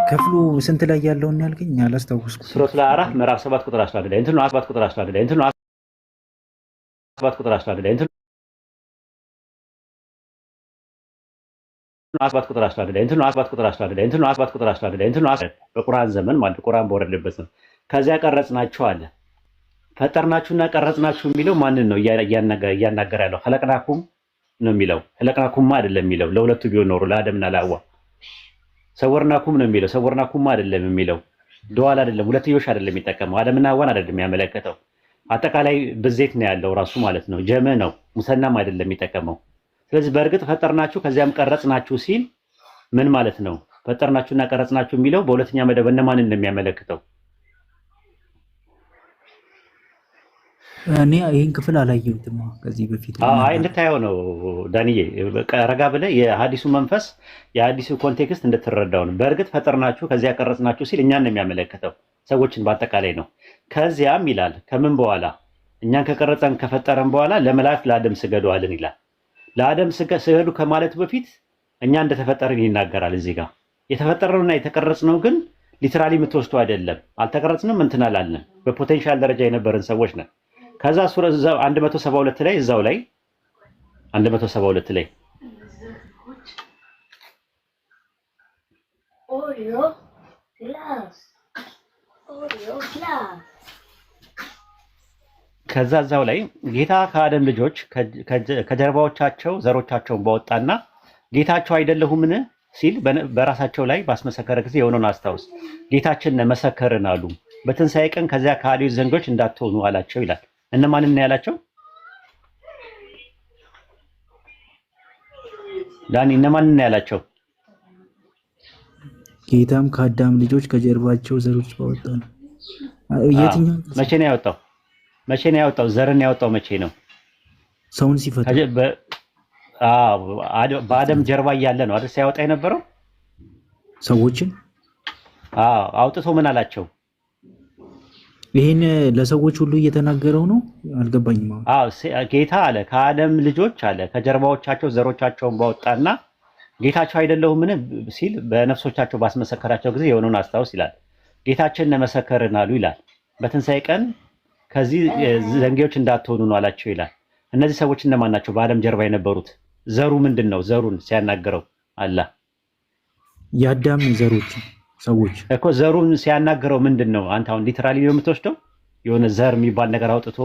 ክፍሉ ስንት ላይ ያለውን ያልከኝ አላስታውስኩም። ሱረቱ አዕራፍ ምዕራፍ 7 ቁጥር 11 ላይ እንትኑ 7 ቁጥር 11 ላይ እንትኑ 7 ቁጥር 11 ላይ እንትኑ 7 ቁጥር 11 ላይ እንትኑ 7 ቁጥር 11 ላይ እንትኑ 7 ቁጥር 11 ላይ እንትኑ በቁርአን ዘመን ማለት ቁርአን በወረደበት ነው። ከዚያ ቀረጽናችሁ አለ። ፈጠርናችሁና ቀረጽናችሁ የሚለው ማንን ነው እያናገረ ያለው? ኸለቅናኩም ነው የሚለው። ኸለቅናኩማ አይደለም የሚለው። ለሁለቱ ቢሆን ኖሮ ለአደምና ለሐዋ ሰወርናኩም ነው የሚለው። ሰወርናኩም አይደለም የሚለው። ዱዓል አይደለም፣ ሁለትዮሽ አይደለም የሚጠቀመው። አደምና ሐዋን አይደለም የሚያመለከተው። አጠቃላይ ብዜት ነው ያለው ራሱ ማለት ነው። ጀመ ነው፣ ሙሰናም አይደለም የሚጠቀመው። ስለዚህ በእርግጥ ፈጠርናችሁ ከዚያም ቀረጽናችሁ ሲል ምን ማለት ነው? ፈጠርናችሁና ቀረጽናችሁ የሚለው በሁለተኛ መደብ እነማንን ነው የሚያመለክተው? እኔ ይህን ክፍል አላየሁትም ከዚህ በፊት። አይ እንድታየው ነው ዳንዬ፣ ረጋ ብለህ የሀዲሱ መንፈስ የሀዲሱ ኮንቴክስት እንድትረዳው ነው። በእርግጥ ፈጠርናችሁ ከዚያ ቀረጽናችሁ ሲል እኛን ነው የሚያመለክተው፣ ሰዎችን በአጠቃላይ ነው። ከዚያም ይላል ከምን በኋላ እኛን ከቀረጸን ከፈጠረን በኋላ ለመላእክት ለአደም ስገዱ አልን ይላል። ለአደም ስገዱ ከማለት በፊት እኛ እንደተፈጠርን ይናገራል። እዚህ ጋር የተፈጠረውና የተቀረጽነው ግን ሊትራሊ የምትወስዱ አይደለም። አልተቀረጽንም እንትን አላልንም። በፖቴንሻል ደረጃ የነበርን ሰዎች ነን። ከዛ ሱራ 172 ላይ እዛው ላይ 172 ላይ ከዛ እዛው ላይ ጌታ ከአደም ልጆች ከጀርባዎቻቸው ዘሮቻቸውን ባወጣና ጌታቸው አይደለሁምን ሲል በራሳቸው ላይ ባስመሰከረ ጊዜ የሆነውን አስታውስ። ጌታችን መሰከርን አሉ። በትንሣኤ ቀን ከዚያ ከሃዲዎች ዘንዶች እንዳትሆኑ አላቸው ይላል። እነማንን ነው ያላቸው? ዳኒ እነማንን ነው ያላቸው? ጌታም ከአዳም ልጆች ከጀርባቸው ዘሮች ባወጣ ነው። የትኛው መቼ ነው ያወጣው? መቼ ነው ያወጣው? ዘርን ያወጣው መቼ ነው? ሰውን ሲፈጥር በአደም ጀርባ እያለ ነው አይደል ሲያወጣ የነበረው ሰዎችን። አውጥቶ ምን አላቸው? ይሄን ለሰዎች ሁሉ እየተናገረው ነው። አልገባኝም። ጌታ አለ ከአደም ልጆች አለ ከጀርባዎቻቸው ዘሮቻቸውን ባወጣና ጌታቸው አይደለሁምን ሲል በነፍሶቻቸው ባስመሰከራቸው ጊዜ የሆነውን አስታውስ ይላል። ጌታችን መሰከርን አሉ ይላል። በትንሣኤ ቀን ከዚህ ዘንጌዎች እንዳትሆኑ ነው አላቸው ይላል። እነዚህ ሰዎች እነማን ናቸው? በአደም ጀርባ የነበሩት ዘሩ ምንድን ነው? ዘሩን ሲያናገረው አላህ የአዳም ዘሮች ሰዎች እኮ ዘሩን ሲያናገረው ምንድን ነው? አንተ አሁን ሊትራሊ ነው የምትወስደው? የሆነ ዘር የሚባል ነገር አውጥቶ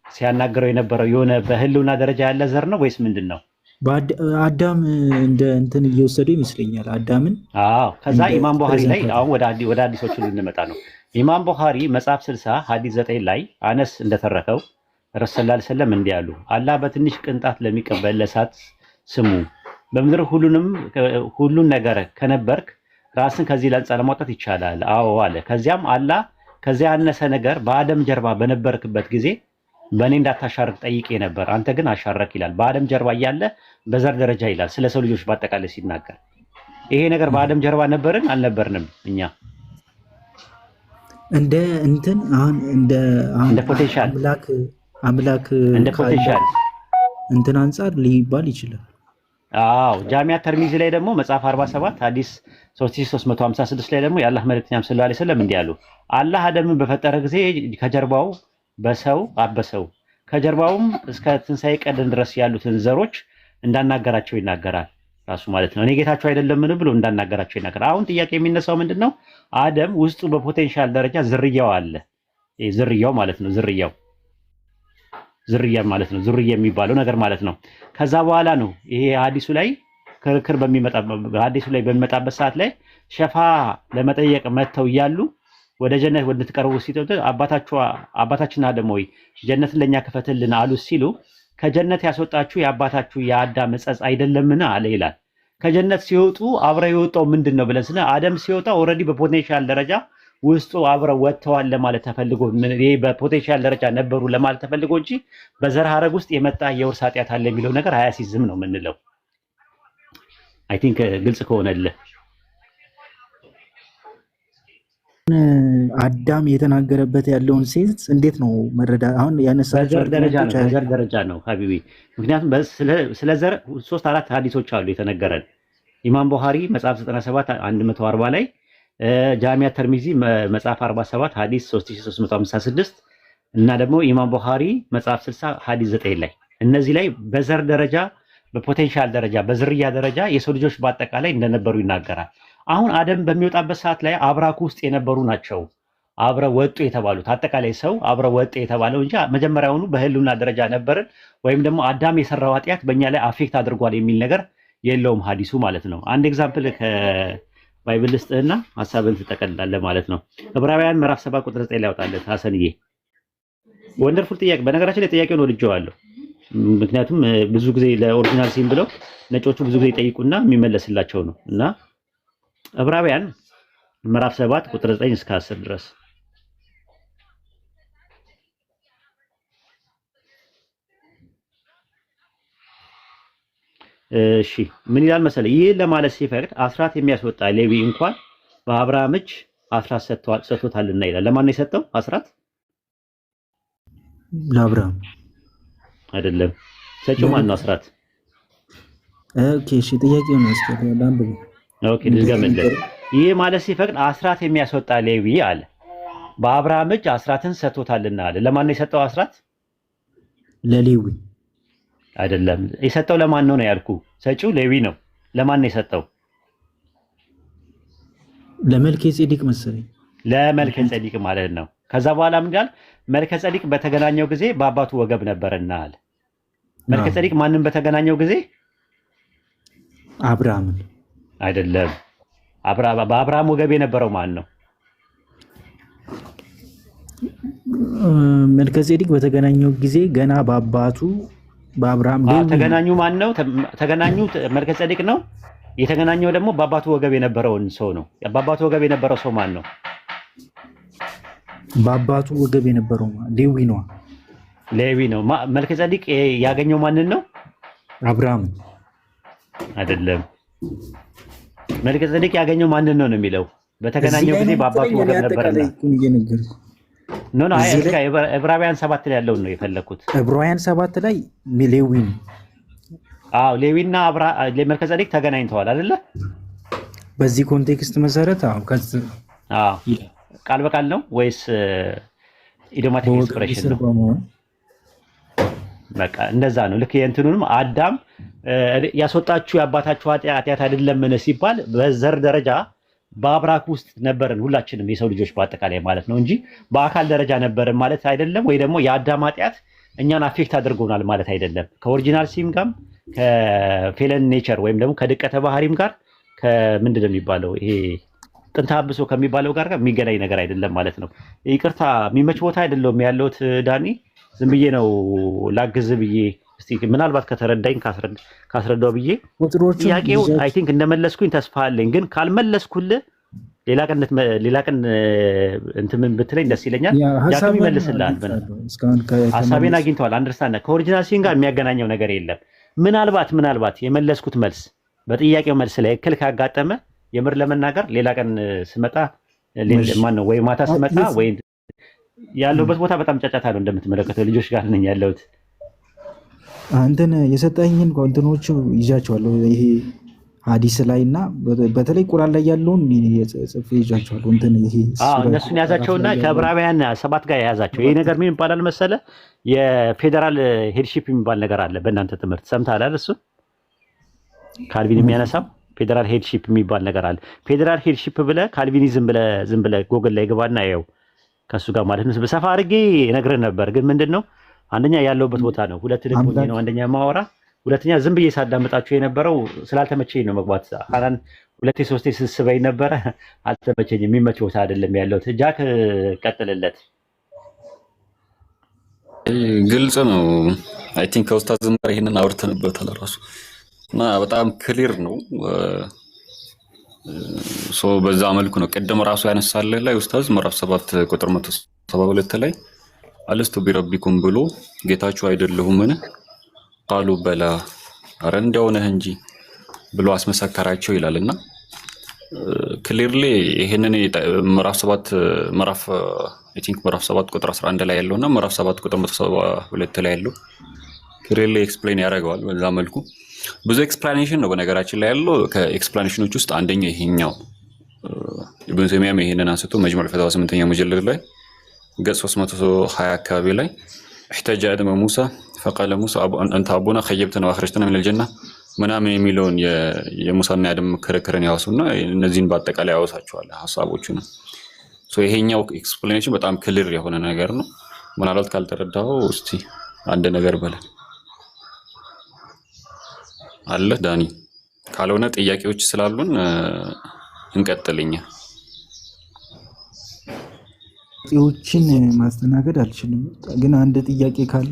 ሲያናገረው የነበረው የሆነ በህልውና ደረጃ ያለ ዘር ነው ወይስ ምንድን ነው? አዳም እንደ እንትን እየወሰዱ ይመስለኛል አዳምን። ከዛ ኢማም ቡኻሪ ላይ አሁን ወደ አዲሶቹ ልንመጣ ነው። ኢማም ቡኻሪ መጽሐፍ 60 ሐዲስ 9 ላይ አነስ እንደተረከው ረሱል ሰለላሁ ዐለይሂ ወሰለም እንዲህ አሉ፣ አላህ በትንሽ ቅንጣት ለሚቀበል ለእሳት ስሙ፣ በምድር ሁሉን ነገር ከነበርክ ራስን ከዚህ ነፃ ለማውጣት ይቻላል። አዎ አለ። ከዚያም አላህ ከዚያ ያነሰ ነገር በአደም ጀርባ በነበርክበት ጊዜ በእኔ እንዳታሻርክ ጠይቄ ነበር፣ አንተ ግን አሻረክ ይላል። በአደም ጀርባ እያለ በዘር ደረጃ ይላል ስለ ሰው ልጆች በአጠቃላይ ሲናገር። ይሄ ነገር በአደም ጀርባ ነበርን አልነበርንም? እኛ እንደ እንትን አሁን እንደ ፖቴንሻል አምላክ እንደ ፖቴንሻል እንትን አንጻር ሊባል ይችላል። ጃሚዓ ተርሚዚ ላይ ደግሞ መጽሐፍ 47 ሐዲስ 3356 ላይ ደግሞ የአላህ መልእክተኛ ሰለላሁ ዐለይሂ ወሰለም እንዲህ አሉ፣ አላህ አደምን በፈጠረ ጊዜ ከጀርባው በሰው አበሰው፣ ከጀርባውም እስከ ትንሣኤ ቀን ድረስ ያሉትን ዘሮች እንዳናገራቸው ይናገራል ራሱ ማለት ነው። እኔ ጌታቸው አይደለምን ብሎ እንዳናገራቸው ይናገራል። አሁን ጥያቄ የሚነሳው ምንድነው? አደም ውስጡ በፖቴንሻል ደረጃ ዝርያው አለ። ዝርያው ማለት ነው ዝርያ ማለት ነው። ዝርያ የሚባለው ነገር ማለት ነው። ከዛ በኋላ ነው ይሄ ሐዲሱ ላይ ክርክር በሚመጣበት ሰዓት ላይ ሸፋ ለመጠየቅ መጥተው እያሉ ወደ ጀነት እንድትቀርቡ ሲጠጡ አባታችን አደም ሆይ ጀነትን ለኛ ክፈትልን አሉ ሲሉ ከጀነት ያስወጣችሁ የአባታችሁ የአዳም ዕፀ አይደለምን አለ ይላል። ከጀነት ሲወጡ አብረው የወጣው ምንድን ነው ብለን ስለ አደም ሲወጣ ኦልሬዲ በፖቴንሻል ደረጃ ውስጡ አብረው ወጥተዋል ለማለት ተፈልጎ ይሄ በፖቴንሻል ደረጃ ነበሩ ለማለት ተፈልጎ እንጂ በዘር ሐረግ ውስጥ የመጣ የውርስ ኃጢአት አለ የሚለው ነገር አያሲዝም ነው የምንለው። አይ ቲንክ ግልጽ ከሆነልህ አዳም የተናገረበት ያለውን ሴንስ እንዴት ነው መረዳት? አሁን ያነሳቸው በዘር ደረጃ ነው ሀቢቢ። ምክንያቱም ስለ ዘር 3-4 ሐዲሶች አሉ የተነገረን። ኢማም ቡኻሪ መጽሐፍ 97 140 ላይ፣ ጃሚዓ ተርሚዚ መጽሐፍ 47 ሐዲስ 3356 እና ደግሞ ኢማም ቡኻሪ መጽሐፍ 60 ሐዲስ 9 ላይ እነዚህ ላይ በዘር ደረጃ በፖቴንሻል ደረጃ በዝርያ ደረጃ የሰው ልጆች በአጠቃላይ እንደነበሩ ይናገራል። አሁን አደም በሚወጣበት ሰዓት ላይ አብራኩ ውስጥ የነበሩ ናቸው አብረው ወጡ የተባሉት። አጠቃላይ ሰው አብረው ወጡ የተባለው እንጂ መጀመሪያውኑ በህልውና ደረጃ ነበርን ወይም ደግሞ አዳም የሰራው ኃጢአት በእኛ ላይ አፌክት አድርጓል የሚል ነገር የለውም ሐዲሱ ማለት ነው። አንድ ኤግዛምፕል ከባይብል ልስጥህና ሀሳብን ትጠቀልላለህ ማለት ነው። ዕብራውያን ምዕራፍ 7 ቁጥር 9 ላይ ያወጣለት ሐሰንዬ ወንደርፉል ጥያቄ። በነገራችን ላይ ጥያቄውን ወድጄዋለሁ። ምክንያቱም ብዙ ጊዜ ለኦሪጂናል ሲም ብለው ነጮቹ ብዙ ጊዜ ይጠይቁና የሚመለስላቸው ነው እና ዕብራውያን ምዕራፍ 7 ቁጥር 9 እስከ 10 ድረስ እሺ ምን ይላል መሰለህ? ይህ ለማለት ሲፈቅድ አስራት የሚያስወጣ ሌዊ እንኳን በአብርሃም እጅ አስራት ሰጥቶታልና ይላል። ለማን ነው የሰጠው አስራት? ለአብርሃም አይደለም። ሰጪው ማን ነው አስራት? ኦኬ እሺ፣ ጥያቄው ነው እስከታላ አንብቡ። ኦኬ ልገምልህ። ይህ ማለት ሲፈቅድ አስራት የሚያስወጣ ሌዊ አለ በአብርሃም እጅ አስራትን ሰጥቶታልና አለ። ለማን ነው የሰጠው አስራት? ለሌዊ አይደለም። የሰጠው ለማን ነው ያልኩ? ሰጪው ሌዊ ነው። ለማን ነው የሰጠው? ለመልከ ጼዴቅ መሰለኝ። ለመልከ ጼዴቅ ማለት ነው። ከዛ በኋላ ምን ይላል? መልከ ጼዴቅ በተገናኘው ጊዜ በአባቱ ወገብ ነበርና አለ። መልከ ጼዴቅ ማንን በተገናኘው ጊዜ? አብርሃምን። አይደለም። በአብርሃም ወገብ የነበረው ማን ነው? መልከ ጼዴቅ በተገናኘው ጊዜ ገና በአባቱ በአብርሃም ተገናኙ። ማን ነው ተገናኙ? መልከ ጼዴቅ ነው። የተገናኘው ደግሞ በአባቱ ወገብ የነበረውን ሰው ነው። በአባቱ ወገብ የነበረው ሰው ማን ነው? በአባቱ ወገብ የነበረው ሌዊ ነው። ሌዊ ነው። መልከ ጼዴቅ ያገኘው ማንን ነው? አብርሃም አይደለም። መልከ ጼዴቅ ያገኘው ማንን ነው የሚለው? በተገናኘው ጊዜ በአባቱ ወገብ ነበርና ኖ ዕብራውያን 7 ላይ ያለውን ነው የፈለኩት። ዕብራውያን 7 ላይ ሌዊ ነው። አዎ ሌዊና መልከ ጼዴቅ ተገናኝተዋል አይደለ? በዚህ ኮንቴክስት መሰረት ቃል በቃል ነው ወይስ ኢዲዮማቲክ ኤክስፕሬሽን ነው? በቃ እንደዛ ነው። ልክ የእንትኑንም አዳም ያስወጣችሁ የአባታችሁ ኃጢአት አይደለምን ሲባል በዘር ደረጃ በአብራክ ውስጥ ነበርን ሁላችንም የሰው ልጆች በአጠቃላይ ማለት ነው እንጂ በአካል ደረጃ ነበርን ማለት አይደለም። ወይ ደግሞ የአዳም ኃጢአት እኛን አፌክት አድርጎናል ማለት አይደለም። ከኦሪጂናል ሲም ጋር ከፌለን ኔቸር ወይም ደግሞ ከድቀተ ባህሪም ጋር ከምንድን ነው የሚባለው ይሄ ጥንተ አብሶ ከሚባለው ጋር የሚገናኝ ነገር አይደለም ማለት ነው። ይቅርታ የሚመች ቦታ አይደለም ያለሁት ዳኒ፣ ዝም ብዬ ነው ላግዝ ብዬ እስቲ ምናልባት ከተረዳኝ ካስረዳው ብዬ ጥያቄው አይ ቲንክ እንደመለስኩኝ ተስፋ አለኝ። ግን ካልመለስኩልህ ሌላ ቀን እንትን ብትለኝ ደስ ይለኛል። ያክም ይመልስልሃል። ሀሳቤን አግኝተዋል። አንደርስታንድ ከኦሪጂናል ሲን ጋር የሚያገናኘው ነገር የለም። ምናልባት የመለስኩት መልስ በጥያቄው መልስ ላይ እክል ካጋጠመ የምር ለመናገር ሌላ ቀን ስመጣ ማን ነው ወይ ማታ ስመጣ ወይ ያለሁበት ቦታ በጣም ጫጫታ ነው እንደምትመለከተው፣ ልጆች ጋር ነኝ ያለሁት። አንተን የሰጠኝን እንትኖቹ ይዣቸዋለሁ ይሄ ሐዲስ ላይ እና በተለይ ቁርአን ላይ ያለውን ጽፌ ይዣቸዋለሁ። እንትን ይሄ እነሱን ያዛቸውና ከዕብራውያን 7 ጋር የያዛቸው ይሄ ነገር ምን ይባላል መሰለ? የፌደራል ሄድሺፕ የሚባል ነገር አለ በእናንተ ትምህርት ሰምተሃል አይደል? እሱ ካልቪን የሚያነሳው ፌደራል ሄድሺፕ የሚባል ነገር አለ። ፌደራል ሄድሺፕ ብለህ ካልቪኒዝም ዝም ብለህ ጎግል ላይ ግባና ያው ከሱ ጋር ማለት ነው። በሰፋ አድርጌ እነግርህ ነበር፣ ግን ምንድነው አንደኛ ያለውበት ቦታ ነው፣ ሁለት ልክ ነው አንደኛ ማወራ፣ ሁለተኛ ዝም ብዬ ሳዳምጣችሁ የነበረው ስላልተመቸኝ ነው መግባት። ሐናን 2-3 ስስበኝ ነበረ፣ አልተመቸኝም። የሚመች ቦታ አይደለም ያለሁት። ጃክ ቀጥልለት። ግልጽ ነው። አይ ቲንክ ከኡስታዝም ጋር ይሄንን አውርተንበታል ራሱ እና በጣም ክሊር ነው። በዛ መልኩ ነው ቅድም ራሱ ያነሳልህ ላይ ኡስታዝ ምዕራፍ 7 ቁጥር 172 ላይ አለስቱ ቢረቢኩም ብሎ ጌታችሁ አይደለሁምን ቃሉ በላ አረ እንዲያው ነህ እንጂ ብሎ አስመሰከራቸው ይላልና ክሊርሊ ይሄንን ምዕራፍ 7 ቁጥር 11 ላይ ያለውና ምዕራፍ 7 ቁጥር 172 ላይ ያለው ክሊርሊ ኤክስፕሌን ያደርገዋል። በዛ መልኩ ብዙ ኤክስፕላኔሽን ነው በነገራችን ላይ ያለው። ከኤክስፕላኔሽኖች ውስጥ አንደኛው ይሄኛው ኢብኑ ተይሚያም ይሄንን አንስቶ መጅሙዕ ፈተዋ 8ኛ ሙጀለድ ላይ ገጽ 320 አካባቢ ላይ احتج ادم موسى فقال موسى انت ابونا خيبتنا واخرجتنا من الجنه ምናምን የሚለውን የሙሳና የአደም ክርክርን ያወሱና እነዚህን በአጠቃላይ ያወሳቸዋል ሐሳቦቹ ነው። ይሄኛው ኤክስፕላኔሽን በጣም ክሊር የሆነ ነገር ነው። ምናልባት ካልተረዳው እስቲ አንድ ነገር በለን አለ ዳኒ፣ ካልሆነ ጥያቄዎች ስላሉን እንቀጥልኛ። ጥያቄዎችን ማስተናገድ አልችልም፣ ግን አንድ ጥያቄ ካለ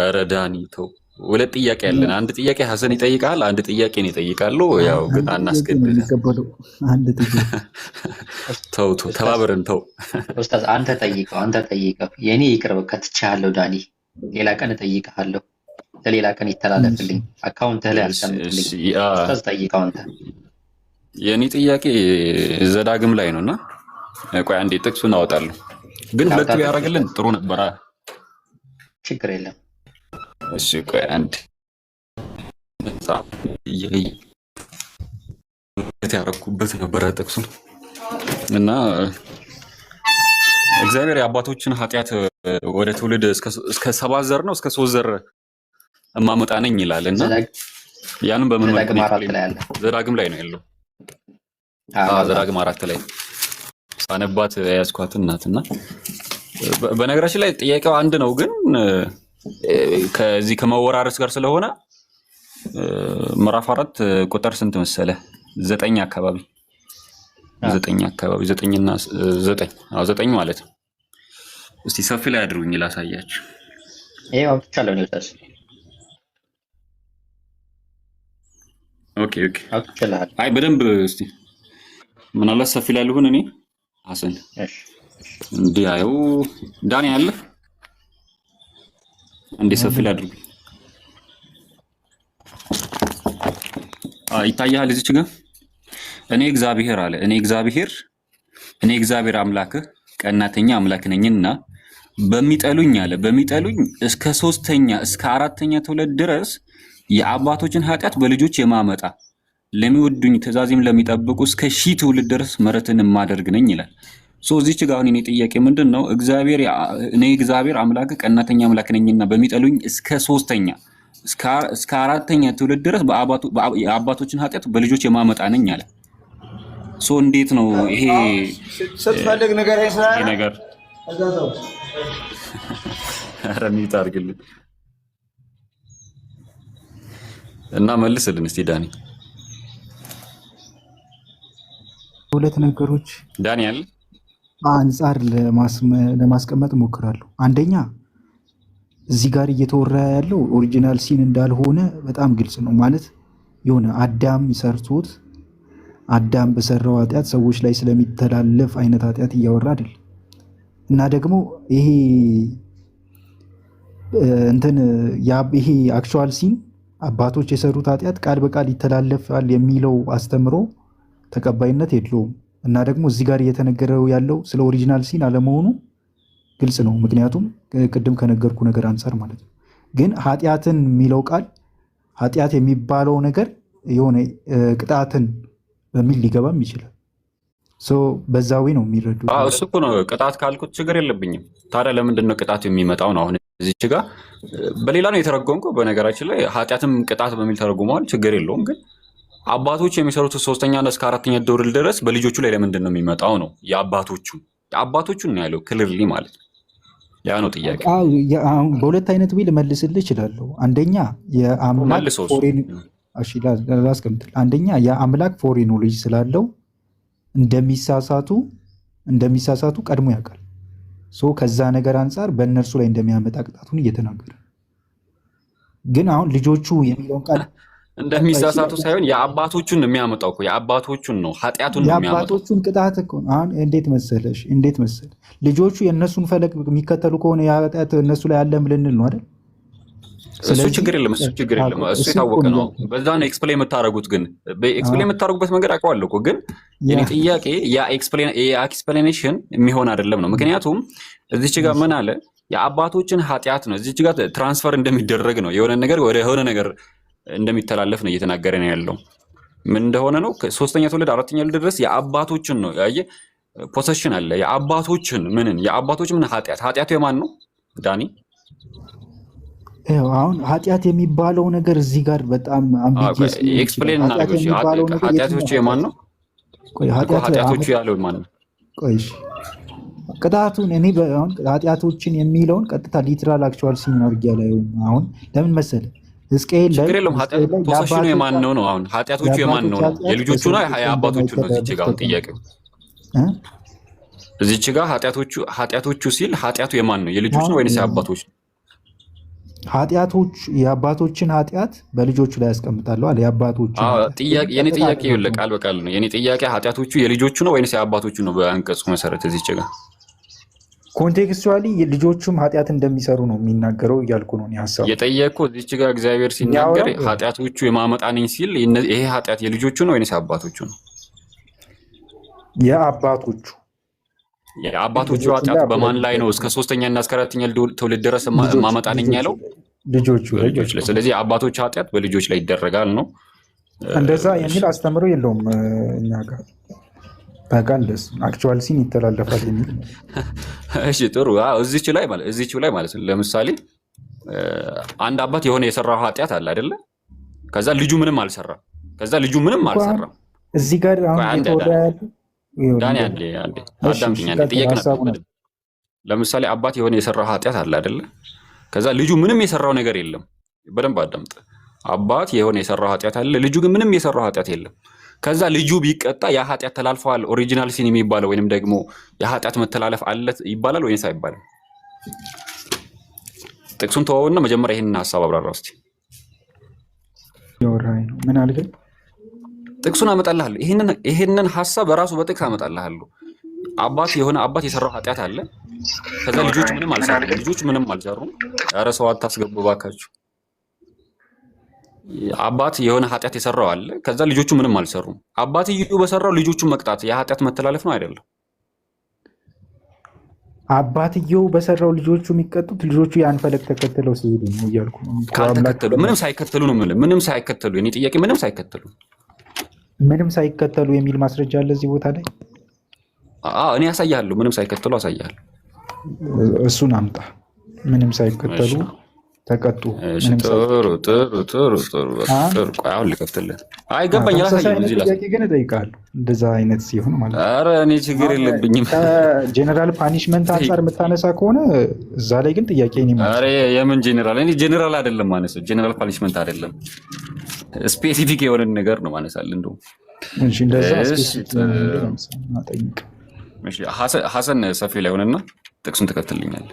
ኧረ ዳኒ ተው። ሁለት ጥያቄ ያለን፣ አንድ ጥያቄ ሐሰን ይጠይቃል፣ አንድ ጥያቄ ነው ይጠይቃሉ። ያው ግን አናስገድድ። ተው ተባብረን ተው። ኡስታዝ አንተ ጠይቀው የኔ ይቅርብ ከትቻለሁ ዳኒ፣ ሌላ ቀን እጠይቅሃለሁ። ለሌላ ቀን ይተላለፍልኝ፣ አካውንትህ ላይ አልሰምትልኝ። ኡስታዝ ጠይቀው አንተ። የኔ ጥያቄ ዘዳግም ላይ ነውና ቆይ አንዴ ጥቅሱን አወጣለሁ፣ ግን ሁለቱ ያደርግልን ጥሩ ነበር። ችግር የለም። እሺ ቆይ አንዴ ያደረኩበት ነበረ ጥቅሱን እና እግዚአብሔር የአባቶችን ኃጢአት ወደ ትውልድ እስከ 7 ዘር ነው እስከ 3 ዘር እማመጣ ነኝ ይላል እና ያንን በምን መልኩ ዘዳግም ላይ ነው ያለው? ዘዳግም 4 ላይ ሳነባት ያስኳት እናትና በነገራችን ላይ ጥያቄው አንድ ነው፣ ግን ከዚህ ከመወራረስ ጋር ስለሆነ ምዕራፍ 4 ቁጥር ስንት መሰለ? 9 አካባቢ 9 እና 9 ማለት ነው። እስቲ ሰፊ ላይ አድርጉኝ ላሳያችሁ። ይሄው አውጥቻለሁ ነው ታስ ኦኬ አይ በደንብ እስቲ ምናልባት ሰፊ ላይ ልሁን እኔ ሐሰን እንዲህ አዩ ዳኒ አለ እንዴ ሰፊ ላይ አድርጉ። ይታያል እዚች ጋር እኔ እግዚአብሔር አለ እኔ እግዚአብሔር አምላክህ ቀናተኛ አምላክ ነኝና በሚጠሉኝ አለ በሚጠሉኝ እስከ 3ኛ እስከ 4ኛ ትውልድ ድረስ የአባቶችን ኃጢአት በልጆች የማመጣ ለሚወዱኝ ትእዛዜም ለሚጠብቁ እስከ 1000 ትውልድ ድረስ ምሕረትን ማደርግ ነኝ ይላል። እዚች ጋር እኔ ጥያቄ ምንድነው? እኔ እግዚአብሔር አምላክ ቀናተኛ አምላክ ነኝና በሚጠሉኝ እስከ 3ኛ እስከ 4ኛ ትውልድ ድረስ የአባቶችን ኃጢአት በልጆች የማመጣ ነኝ አለ። ሶ እንዴት ነው ይሄ ስትፈልግ ነገር ይሄ ነገር ረሚት አድርግልን እና መልስልን እስቲ ዳኒ። ሁለት ነገሮች ዳንኤል አንጻር ለማስቀመጥ እሞክራለሁ። አንደኛ እዚህ ጋር እየተወራ ያለው ኦሪጂናል ሲን እንዳልሆነ በጣም ግልጽ ነው። ማለት የሆነ አዳም ሰርቶት አዳም በሰራው ኃጢአት ሰዎች ላይ ስለሚተላለፍ አይነት ኃጢአት እያወራ አይደል። እና ደግሞ ይሄ ይሄ አክቹዋል ሲን አባቶች የሰሩት ኃጢአት ቃል በቃል ይተላለፋል የሚለው አስተምሮ ተቀባይነት የለውም። እና ደግሞ እዚህ ጋር እየተነገረው ያለው ስለ ኦሪጂናል ሲን አለመሆኑ ግልጽ ነው። ምክንያቱም ቅድም ከነገርኩ ነገር አንጻር ማለት ነው። ግን ኃጢአትን የሚለው ቃል ኃጢአት የሚባለው ነገር የሆነ ቅጣትን በሚል ሊገባም ይችላል። በዛዊ ነው የሚረዱ። እሱ እኮ ነው ቅጣት ካልኩት ችግር የለብኝም። ታዲያ ለምንድን ነው ቅጣት የሚመጣው ነው? አሁን እዚች ጋር በሌላ ነው የተረጎምከው። በነገራችን ላይ ኃጢአትም ቅጣት በሚል ተረጉመዋል። ችግር የለውም። ግን አባቶች የሚሰሩት 3ኛ እስከ 4ኛ ደውል ድረስ በልጆቹ ላይ ለምንድን ነው የሚመጣው ነው? የአባቶቹን ነው ያለው ክሊርሊ ማለት ነው። ያ ነው ጥያቄ። በሁለት አይነት ቢል መልስልህ እችላለሁ። አንደኛ አንደኛ የአምላክ ፎሬኖሎጂ ስላለው እንደሚሳሳቱ ቀድሞ ያውቃል። ከዛ ነገር አንጻር በእነርሱ ላይ እንደሚያመጣ ቅጣቱን እየተናገረ ግን አሁን ልጆቹ የሚለውን ቃል እንደሚሳሳቱ ሳይሆን የአባቶቹን ነው የሚያመጣው እኮ የአባቶቹን ነው ኃጢአቱን ነው የሚያመጣው። የአባቶቹን ቅጣት እኮ አሁን እንዴት መሰለሽ ልጆቹ የእነሱን ፈለግ የሚከተሉ ከሆነ የኃጢአት እነሱ ላይ አለም ልንል ነው አይደል? እሱ ችግር የለም። እሱ የታወቀ ነው። በዛ ነው ኤክስፕሌን የምታደርጉት። ግን በኤክስፕሌን የምታደርጉበት መንገድ አውቀዋለሁ እኮ ግን የኔ ጥያቄ የኤክስፕሌኔሽን የሚሆን አይደለም ነው። ምክንያቱም እዚች ጋር ምን አለ? የአባቶችን ኃጢአት ነው እዚች ጋር ትራንስፈር እንደሚደረግ ነው። የሆነ ነገር ወደ የሆነ ነገር እንደሚተላለፍ ነው እየተናገረ ነው ያለው። ምን እንደሆነ ነው? 3ኛ ትውልድ 4ኛ ትውልድ ድረስ የአባቶችን ነው ያየ ፖሰሽን አለ። የአባቶችን ምን ኃጢአቱ የማን ነው ዳኒ? አሁን ኃጢአት የሚባለው ነገር እዚህ ጋር በጣም አምቢጊየስ ኤክስፕሌን እናድርገው። ኃጢአቶቹ የማን ነው? ኃጢአቶቹ ያለው ማን ነው? ቅጣቱን እኔ ኃጢአቶችን የሚለውን ቀጥታ ሊትራል አክቹዋል ሲን አድርጌ ላይ አሁን ለምን መሰለህ ችግር የለውም። ፖሰሽኑ የማን ነው ነው? አሁን ኃጢአቶቹ የማን ነው? የልጆቹ ነው የአባቶቹ ነው? እዚች ጋር አሁን ጥያቄው እዚች ጋር ኃጢአቶቹ ሲል ኃጢአቱ የማን ነው? የልጆቹ ነው ወይንስ የአባቶች ነው? የአባቶችን ኃጢአት በልጆቹ ላይ ያስቀምጣለሁ አለ። የኔ ጥያቄ ይኸውልህ ቃል በቃል ነው የኔ ጥያቄ። ኃጢአቶቹ የልጆቹ ነው ወይንስ የአባቶቹ ነው? በአንቀጹ መሰረት እዚች ጋር ኮንቴክስቹዋሊ ልጆቹም ኃጢአት እንደሚሰሩ ነው የሚናገረው እያልኩ ነው ሀሳቡ የጠየቅኩት። እዚች ጋር እግዚአብሔር ሲናገር ኃጢአቶቹ የማመጣ ነኝ ሲል ይሄ ኃጢአት የልጆቹ ነው ወይንስ የአባቶቹ ነው? የአባቶቹ ኃጢአት በማን ላይ ነው? እስከ 3ኛ እና እስከ 4ኛ ትውልድ ድረስ ማመጣ ነኝ ያለው ልጆች ላይ። ስለዚህ የአባቶች ኃጢአት በልጆች ላይ ይደረጋል ነው። እንደዛ የሚል አስተምሮ የለውም እኛ ጋር በቃልስ አክቹዋል ሲን ይተላለፋል የሚል። እሺ ጥሩ። እዚች ላይ ማለት ነው ለምሳሌ አንድ አባት የሆነ የሰራው ኃጢአት አለ አይደለ? ከዛ ልጁ ምንም አልሰራም። እዚህ ጋር አሁን ዳኒ አንዴ አዳምጪኝ። ጥያቄ ነበር። ለምሳሌ አባት የሆነ የሰራው ኃጢአት አለ አይደለ? ከዛ ልጁ ምንም የሰራው ነገር የለም። በደንብ አዳምጥ። አባት የሆነ የሰራው ኃጢአት አለ፣ ልጁ ግን ምንም የሰራው ኃጢአት የለም። ከዛ ልጁ ቢቀጣ ያ ኃጢአት ተላልፈዋል ኦሪጂናል ሲን የሚባለው ወይንም ደግሞ የኃጢአት መተላለፍ አለ ይባላል ወይንስ አይባልም? ጥቅሱን ተወውና መጀመሪያ ይሄንን ሐሳብ አብራራ እስቲ። ምን አልከኝ? ጥቅሱን አመጣልሃለሁ። ይሄንን ሐሳብ በራሱ በጥቅስ አመጣልሃለሁ። የሆነ አባት የሰራው ኃጢአት አለ። ከዛ ልጆች ምንም አልሰሩም። ኧረ ሰው አታስገቡ ባካችሁ። አባት የሆነ ኃጢአት የሰራው አለ። ከዛ ልጆቹ ምንም አልሰሩም። አባትየው በሰራው ልጆቹን መቅጣት የኃጢአት መተላለፍ ነው አይደለም? አባትየው በሰራው ልጆቹ የሚቀጡት ልጆቹ ያን ፈለግ ተከትለው ሲሄዱ ነው እያልኩ ነው። ካልተከተሉ ምንም ሳይከተሉ ነው የምልህ። ምንም ሳይከተሉ የኔ ጥያቄ ምንም ሳይከተሉ የሚል ማስረጃ አለ እዚህ ቦታ ላይ? እኔ ያሳያለሁ። ምንም ሳይከተሉ አሳያለሁ። እሱን አምጣ። ምንም ሳይከተሉ ተቀጡ። እሺ ምንም ሳይ ጥሩ ጥሩ ጥሩ ጥሩ ጥሩ። ቆይ አሁን ልከፍትልህ። አይ ገባኝ። ተመሳሳይ ላሳየው አይነት እዚህ ጥያቄ ግን እጠይቃለሁ እንደዛ አይነት ሲሆን ማለት ነው። ኧረ እኔ ችግር የለብኝም። ከጀነራል ፓኒሽመንት አንጻር የምታነሳ ከሆነ እዛ ላይ ግን ጥያቄ እኔ ማለት ኧረ የምን ጀነራል? እኔ ጀነራል አይደለም ማነሳው፣ ጀነራል ፓኒሽመንት አይደለም። ስፔሲፊክ የሆነ ነገር ነው ማነሳል። እንደው እሺ፣ እንደዛ እሺ ስፔሲፊክ ጠይቅ። እሺ ሐሰን ሰፊ ላይ ሆነና ጥቅሱን ተከትልኛል።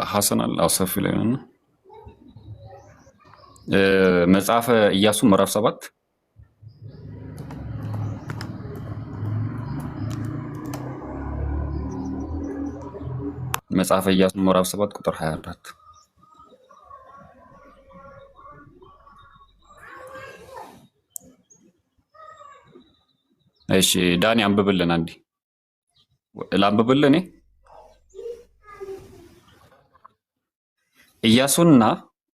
ሐሰን አለ ሰፊ ላይ ሆነና መጽሐፈ ኢያሱ ምዕራፍ 7 መጽሐፈ ኢያሱ ምዕራፍ 7 ቁጥር 24 እሺ ዳኒ አንብብልን። አንዴ ላንብብልን እኔ ኢያሱና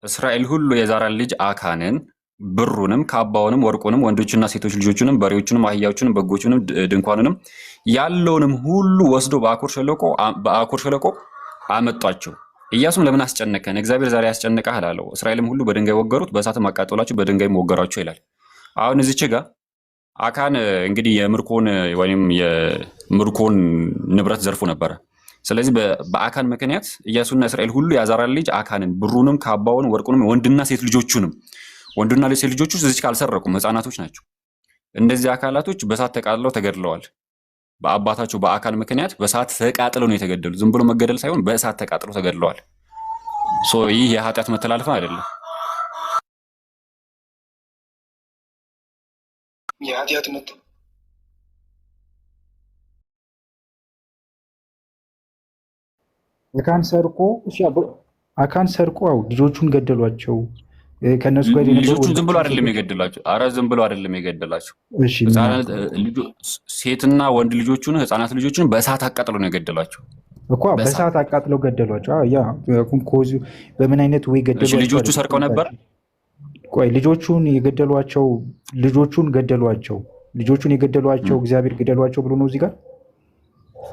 እስራኤል ሁሉ የዛራን ልጅ አካንን ብሩንም ካባውንም ወርቁንም ወንዶችና ሴቶች ልጆቹንም በሬዎቹንም አህያዎቹንም በጎቹንም ድንኳኑንም ያለውንም ሁሉ ወስዶ በአኮር ሸለቆ አመጧቸው። ኢያሱም ለምን አስጨነቀን? እግዚአብሔር ዛሬ ያስጨንቃል አለው። እስራኤልም ሁሉ በድንጋይ ወገሩት፣ በእሳትም አቃጠሏቸው፣ በድንጋይም ወገሯቸው ይላል። አሁን እዚች ጋር አካን እንግዲህ የምርኮን ንብረት ዘርፎ ነበረ። ስለዚህ በአካን ምክንያት ኢያሱና እስራኤል ሁሉ የአዛራን ልጅ አካንን ብሩንም ካባውን ወርቁንም ወንድና ሴት ልጆቹንም ወንድና ሴት ልጆቹ እዚህ አልሰረቁም፣ ህፃናቶች ናቸው። እነዚህ አካላቶች በእሳት ተቃጥለው ተገድለዋል። በአባታቸው በአካን ምክንያት በእሳት ተቃጥለው ነው የተገደሉ። ዝም ብሎ መገደል ሳይሆን በእሳት ተቃጥለው ተገድለዋል። ይህ የኃጢአት መተላለፍ አይደለም። የኃጢአት አካን ሰርቆ ልጆቹን ገደሏቸው። ከነሱ ጋር ልጆቹን ዝም ብሎ አይደለም የገደላቸው። አረ ዝም ብሎ አይደለም የገደላቸው። ሴትና ወንድ ልጆቹን ህፃናት ልጆቹን በእሳት አቃጥለው ነው የገደሏቸው እኮ። በእሳት አቃጥለው ገደሏቸው። ያ ኮንኮዙ በምን አይነት ወይ ገደሏቸው? ልጆቹ ሰርቀው ነበር። ቆይ ልጆቹን የገደሏቸው ልጆቹን የገደሏቸው እግዚአብሔር ገደሏቸው ብሎ ነው እዚህ ጋር።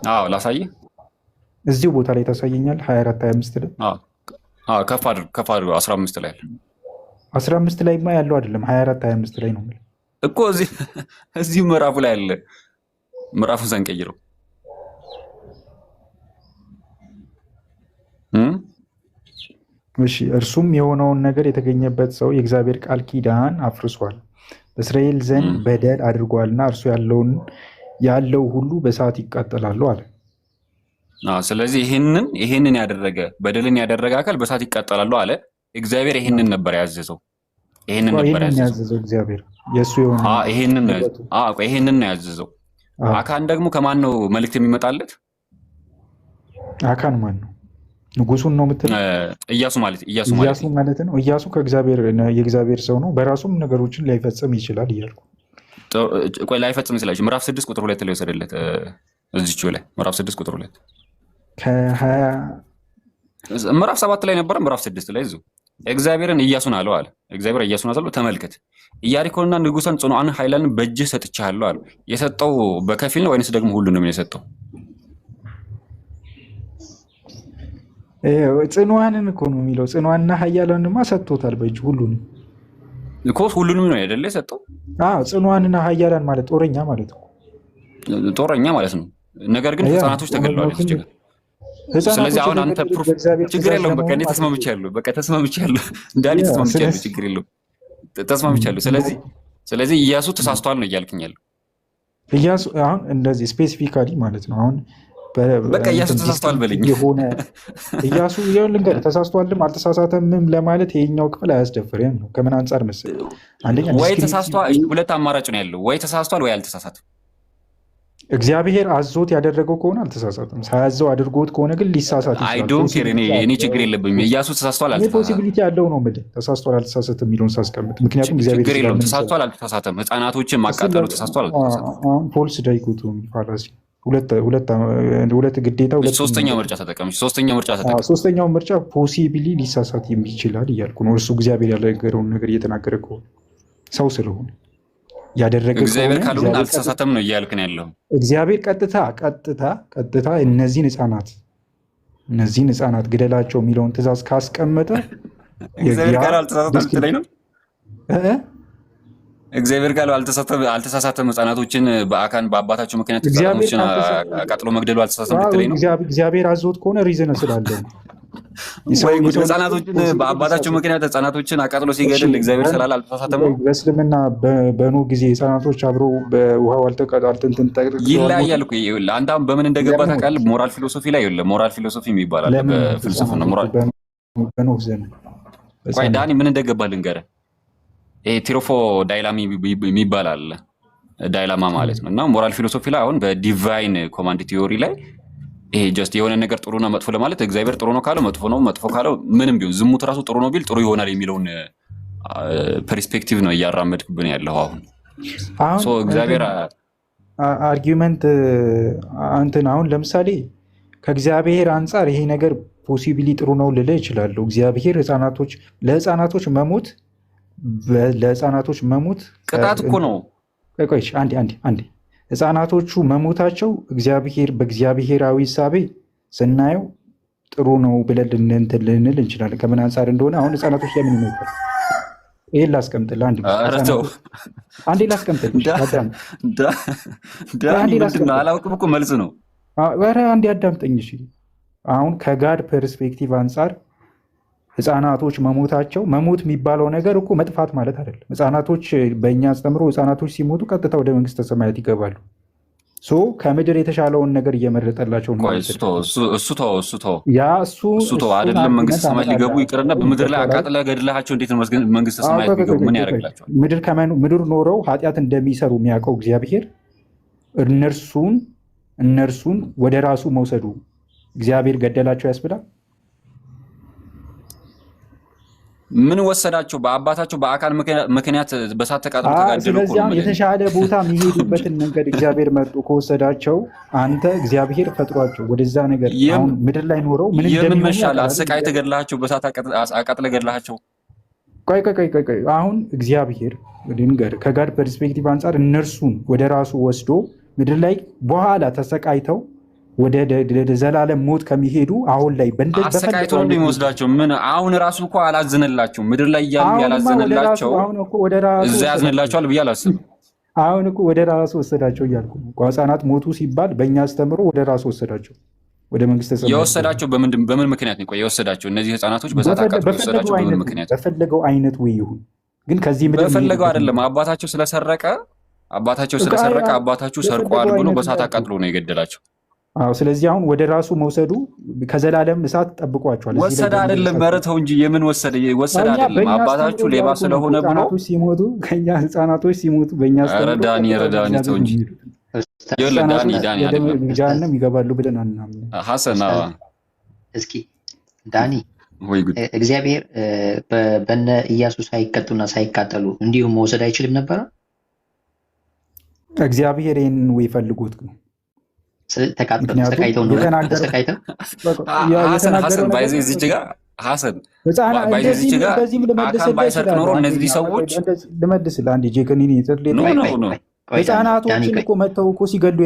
አዎ ላሳየህ። እዚሁ ቦታ ላይ ታሳየኛል። 24 25 ላይ ከፍ አድርገው 15 ላይ አለ። 15 ላይማ ያለው አይደለም 24 25 ላይ ነው እኮ። እዚሁ ምዕራፉ ላይ አለ። ምዕራፉን ሳንቀይረው እሺ። እርሱም የሆነውን ነገር የተገኘበት ሰው የእግዚአብሔር ቃል ኪዳን አፍርሷል፣ በእስራኤል ዘንድ በደል አድርጓልና እርሱ ያለው ሁሉ በእሳት ይቃጠላሉ አለ። ስለዚህ ይህንን ያደረገ በደልን ያደረገ አካል በእሳት ይቃጠላሉ አለ። እግዚአብሔር ይህንን ነበር ያዘዘው። ይህንን ያዘዘው እግዚአብሔር የእሱ የሆነ ይህንን ነው ያዘዘው። አካን ደግሞ ከማን ነው መልእክት የሚመጣለት? አካን ማን ነው? ንጉሱን ነው የምትለው? ኢያሱ ማለት ነው። ኢያሱ የእግዚአብሔር ሰው ነው። በራሱም ነገሮችን ላይፈጽም ይችላል እያልኩ ቆይ ላይፈጽም ይችላል። ምዕራፍ 6 ቁጥር 2 ላይ ወሰደለት። እዚች ላይ ምዕራፍ 6 ቁጥር 2 ምዕራፍ 7 ላይ ነበረ። ምዕራፍ 6 ላይ እዚሁ እግዚአብሔርን ኢያሱን አለው አለ። እግዚአብሔር ኢያሱን አለው ተመልከት፣ ኢያሪኮንና ንጉሷን ጽኑዓን ኃይላን በእጅህ ሰጥቻለሁ አለ። የሰጠው በከፊል ነው ወይንስ ደግሞ ሁሉንም ነው የሰጠው? ጽኑዓንን እኮ ነው የሚለው። ጽኑዓንና ኃያላንማ ሰጥቶታል በእጅ ሁሉንም እኮ። ሁሉንም ነው አይደለ የሰጠው? ጽኑዓንና ኃያላን ማለት ጦረኛ ማለት ነው። ጦረኛ ማለት ነው። ነገር ግን ህፃናቶች ተገድለዋል። ስለዚህ አሁን አንተ ፕሩፍ ችግር የለውም። በቃ እኔ ተስማምቻለሁ። እንዳኔ ተስማምቻለሁ። ችግር የለውም። ተስማምቻለሁ። ስለዚህ ኢያሱ ተሳስቷል ነው እያልክኝ ያለው? ኢያሱ አሁን እንደዚህ ስፔሲፊካሊ ማለት ነው። አሁን በቃ ኢያሱ ተሳስቷል በለኝ። ኢያሱ ልንገርህ፣ ተሳስቷልም አልተሳሳተምም ለማለት ይሄኛው ክፍል አያስደፍርም ነው። ከምን አንጻር መሰለህ? አንደኛ ወይ ተሳስቷል፣ ሁለት አማራጭ ነው ያለው። ወይ ተሳስቷል ወይ አልተሳሳተም። እግዚአብሔር አዞት ያደረገው ከሆነ አልተሳሳተም። ሳያዘው አድርጎት ከሆነ ግን ሊሳሳት ይችላል። እኔ ችግር የለብኝም። ኢያሱ ተሳስቷል አልተሳሳተም፣ ፖሲቢሊቲ ያለው ነው የምልህ። ተሳስቷል አልተሳሳተም የሚለውን ሳስቀምጥ፣ ምክንያቱም እግዚአብሔር ችግር የለውም። ተሳስቷል አልተሳሳተም፣ ህፃናቶችን ማቃጠሉ ተሳስቷል አልተሳሳተም። ፎልስ ዳይኮቶሚ ፋላሲ፣ ሁለት ግዴታ፣ ሶስተኛው ምርጫ ተጠቀም። ሶስተኛው ምርጫ ፖሲቢሊ ሊሳሳት ይችላል እያልኩ ነው። እርሱ እግዚአብሔር ያልነገረውን ነገር እየተናገረ ከሆነ ሰው ስለሆነ ያደረገ እግዚአብሔር ካልሆነ አልተሳሳተም ነው እያልክን ያለው። እግዚአብሔር ቀጥታ እነዚህን ህፃናት ግደላቸው የሚለውን ትእዛዝ ካስቀመጠ እግዚአብሔር ካለው አልተሳሳተም ትለኝ ነው። እግዚአብሔር ካለው አልተሳሳተም ህፃናቶችን በአባታቸው ምክንያት ህፃናቶችን አቃጥሎ መግደሉ አልተሳሳተም ትለኝ ነው። እግዚአብሔር አዞት ከሆነ ሪዝን ስላለው ህፃናቶችን በአባታቸው ምክንያት ህፃናቶችን አቃጥሎ ሲገድል እግዚአብሔር ስላለ አልተሳሳተም ነው። በእስልምና በኖህ ጊዜ ህፃናቶች አብረው በውሃው ይለያያል እኮ። አንተ አሁን በምን እንደገባ ታውቃለህ? ሞራል ፊሎሶፊ ላይ ሞራል ፊሎሶፊ የሚባል አለ በፍልስፍና ሞራል። በኖህ ዘመን ቆይ ዳኒ ምን እንደገባ ልንገርህ። ቲሮፎ ዳይላማ የሚባል አለ። ዳይላማ ማለት ነው። እና ሞራል ፊሎሶፊ ላይ አሁን በዲቫይን ኮማንድ ቲዮሪ ላይ ይሄ ጀስት የሆነ ነገር ጥሩ ነው መጥፎ ለማለት እግዚአብሔር ጥሩ ነው ካለው መጥፎ ነው፣ መጥፎ ካለው ምንም ቢሆን ዝሙት ራሱ ጥሩ ነው ቢል ጥሩ ይሆናል የሚለውን ፐርስፔክቲቭ ነው እያራመድክብን ያለው አሁን። እግዚአብሔር አርጊመንት አሁን ለምሳሌ ከእግዚአብሔር አንጻር ይሄ ነገር ፖሲቢሊ ጥሩ ነው ልልህ እችላለሁ። እግዚአብሔር ለህፃናቶች መሞት ቅጣት እኮ ነው። ቆይሽ አንዴ ህፃናቶቹ መሞታቸው በእግዚአብሔራዊ እሳቤ ስናየው ጥሩ ነው ብለን ልንል እንችላለን። ከምን አንጻር እንደሆነ አሁን ህፃናቶች ለምን ይሞታል? ይሄን ላስቀምጥልህ። አንዴ ላስቀምጥልህ። አላውቅም እኮ መልስ ነው። ኧረ አንዴ አዳምጠኝ። አሁን ከጋድ ፐርስፔክቲቭ አንጻር ህፃናቶች መሞት የሚባለው ነገር እኮ መጥፋት ማለት አይደለም። ህፃናቶች በእኛ አስተምሮ ህፃናቶች ሲሞቱ ቀጥታ ወደ መንግስተ ሰማያት ይገባሉ። ከምድር የተሻለውን ነገር እየመረጠላቸው ነው። እሱ አይደለም መንግስተ ሰማያት ሊገቡ ይቅርና በምድር ላይ አቃጥለህ ገድለሃቸው እንዴት ነው መንግስተ ሰማያት ሊገቡ? ምን ያደርግላቸዋል? ምድር ኖረው ኃጢአት እንደሚሰሩ የሚያውቀው እግዚአብሔር እነርሱን ወደ ራሱ መውሰዱ እግዚአብሔር ገደላቸው ያስብላል? ምን ወሰዳቸው? በአባታቸው በአካል ምክንያት በሳት ተቃጥሎ ተጋደሉ። ስለዚህ የተሻለ ቦታ የሚሄዱበትን መንገድ እግዚአብሔር መርጦ ከወሰዳቸው አንተ እግዚአብሔር ፈጥሯቸው ወደዛ ነገር አሁን ምድር ላይ ኖረው ምን እንደሚመሻል አሰቃይተህ ገድለሃቸው በሳት አቃጥለህ ገድለሃቸው። ቆይ አሁን እግዚአብሔር ልንገርህ ከጋድ ፐርስፔክቲቭ አንጻር እነርሱን ወደ ራሱ ወስዶ ምድር ላይ በኋላ ተሰቃይተው ወደ ዘላለም ሞት ከሚሄዱ አሁን ላይ አሰቃይቶ ነው የሚወስዳቸው። ምን አሁን ራሱ እኮ አላዘነላቸው። ምድር ላይ እያሉ ያላዘነላቸው እዛ ያዝንላቸዋል ብዬ አላስብም። አሁን እኮ ወደ ራሱ ወሰዳቸው እያልኩ ነው። ህፃናት ሞቱ ሲባል በእኛ አስተምሮ ወደ ራሱ ወሰዳቸው ወደ መንግስተ ሰማያት። የወሰዳቸው በምን ምክንያት ነው? የወሰዳቸው እነዚህ ህፃናቶች በሳት አቃጥሎ የወሰዳቸው በምን ምክንያት? በፈለገው አይነት ወይ ይሁን ግን ከዚህ ምድር በፈለገው አይደለም። አባታቸው ስለሰረቀ አባታቸው ሰርቋል ብሎ በሳት አቃጥሎ ነው የገደላቸው። ስለዚህ አሁን ወደ ራሱ መውሰዱ ከዘላለም እሳት ጠብቋቸዋል። ወሰደ አይደለም መረተው እንጂ የምን ወሰደ አይደለም። አባታችሁ ሌባ ስለሆነ ብሎ ሲሞቱ ከኛ ህፃናቶች ሲሞቱ በእኛ ረዳኒ ተው እንጂ ዳኒ ጃሃንም ይገባሉ ብለን አናምን። ሐሰን እስኪ ዳኒ እግዚአብሔር በነ ኢያሱ ሳይቀጡና ሳይቃጠሉ እንዲሁም መውሰድ አይችልም ነበረ? እግዚአብሔር ይህንን ወይ ፈልጎት ነው። ተሰቃይተው ልመልስልህ አንዴ ጄከኒኒ ህፃናቶችን እኮ መተው እኮ ሲገሉ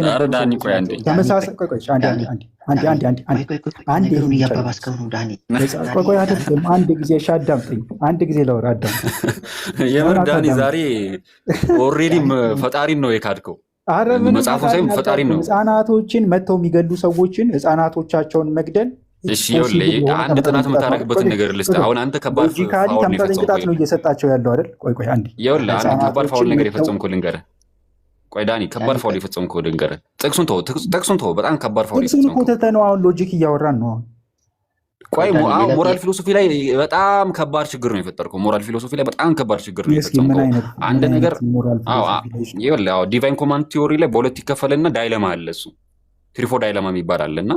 አንድ ጊዜ አዳምጠኝ፣ አንድ ጊዜ ላውራ አዳምጠኝ። የምር ዳኒ ዛሬ ኦልሬዲ ፈጣሪን ነው የካድከው። መጽሐፉ ሳይሆን ፈጣሪ ነው። ህፃናቶችን መተው የሚገሉ ሰዎችን ህፃናቶቻቸውን መግደል አንድ ጥናት የምታደርግበትን ነገር ልስጥ። አሁን አንተ ከባድ ቅጣት ነው እየሰጣቸው ያለው አይደል? ቆይ አንዴ አንድ ከባድ ፋውል ነገር የፈጸምከው ልንገርህ። ቆይ ዳኒ ከባድ ፋውል የፈጸምከው ልንገርህ። ጥቅሱን ተወው። በጣም ከባድ ፋውል የፈጸምከው ነው። አሁን ሎጂክ እያወራን ነው። ቆይ ሞራል ፊሎሶፊ ላይ በጣም ከባድ ችግር ነው የፈጠርከው። ሞራል ፊሎሶፊ ላይ በጣም ከባድ ችግር ነው የፈጠርከው። አንድ ነገር ዲቫይን ኮማንድ ቲዮሪ ላይ በሁለት ይከፈልና ዳይለማ አለ። እሱ ትሪፎ ዳይለማ የሚባል አለና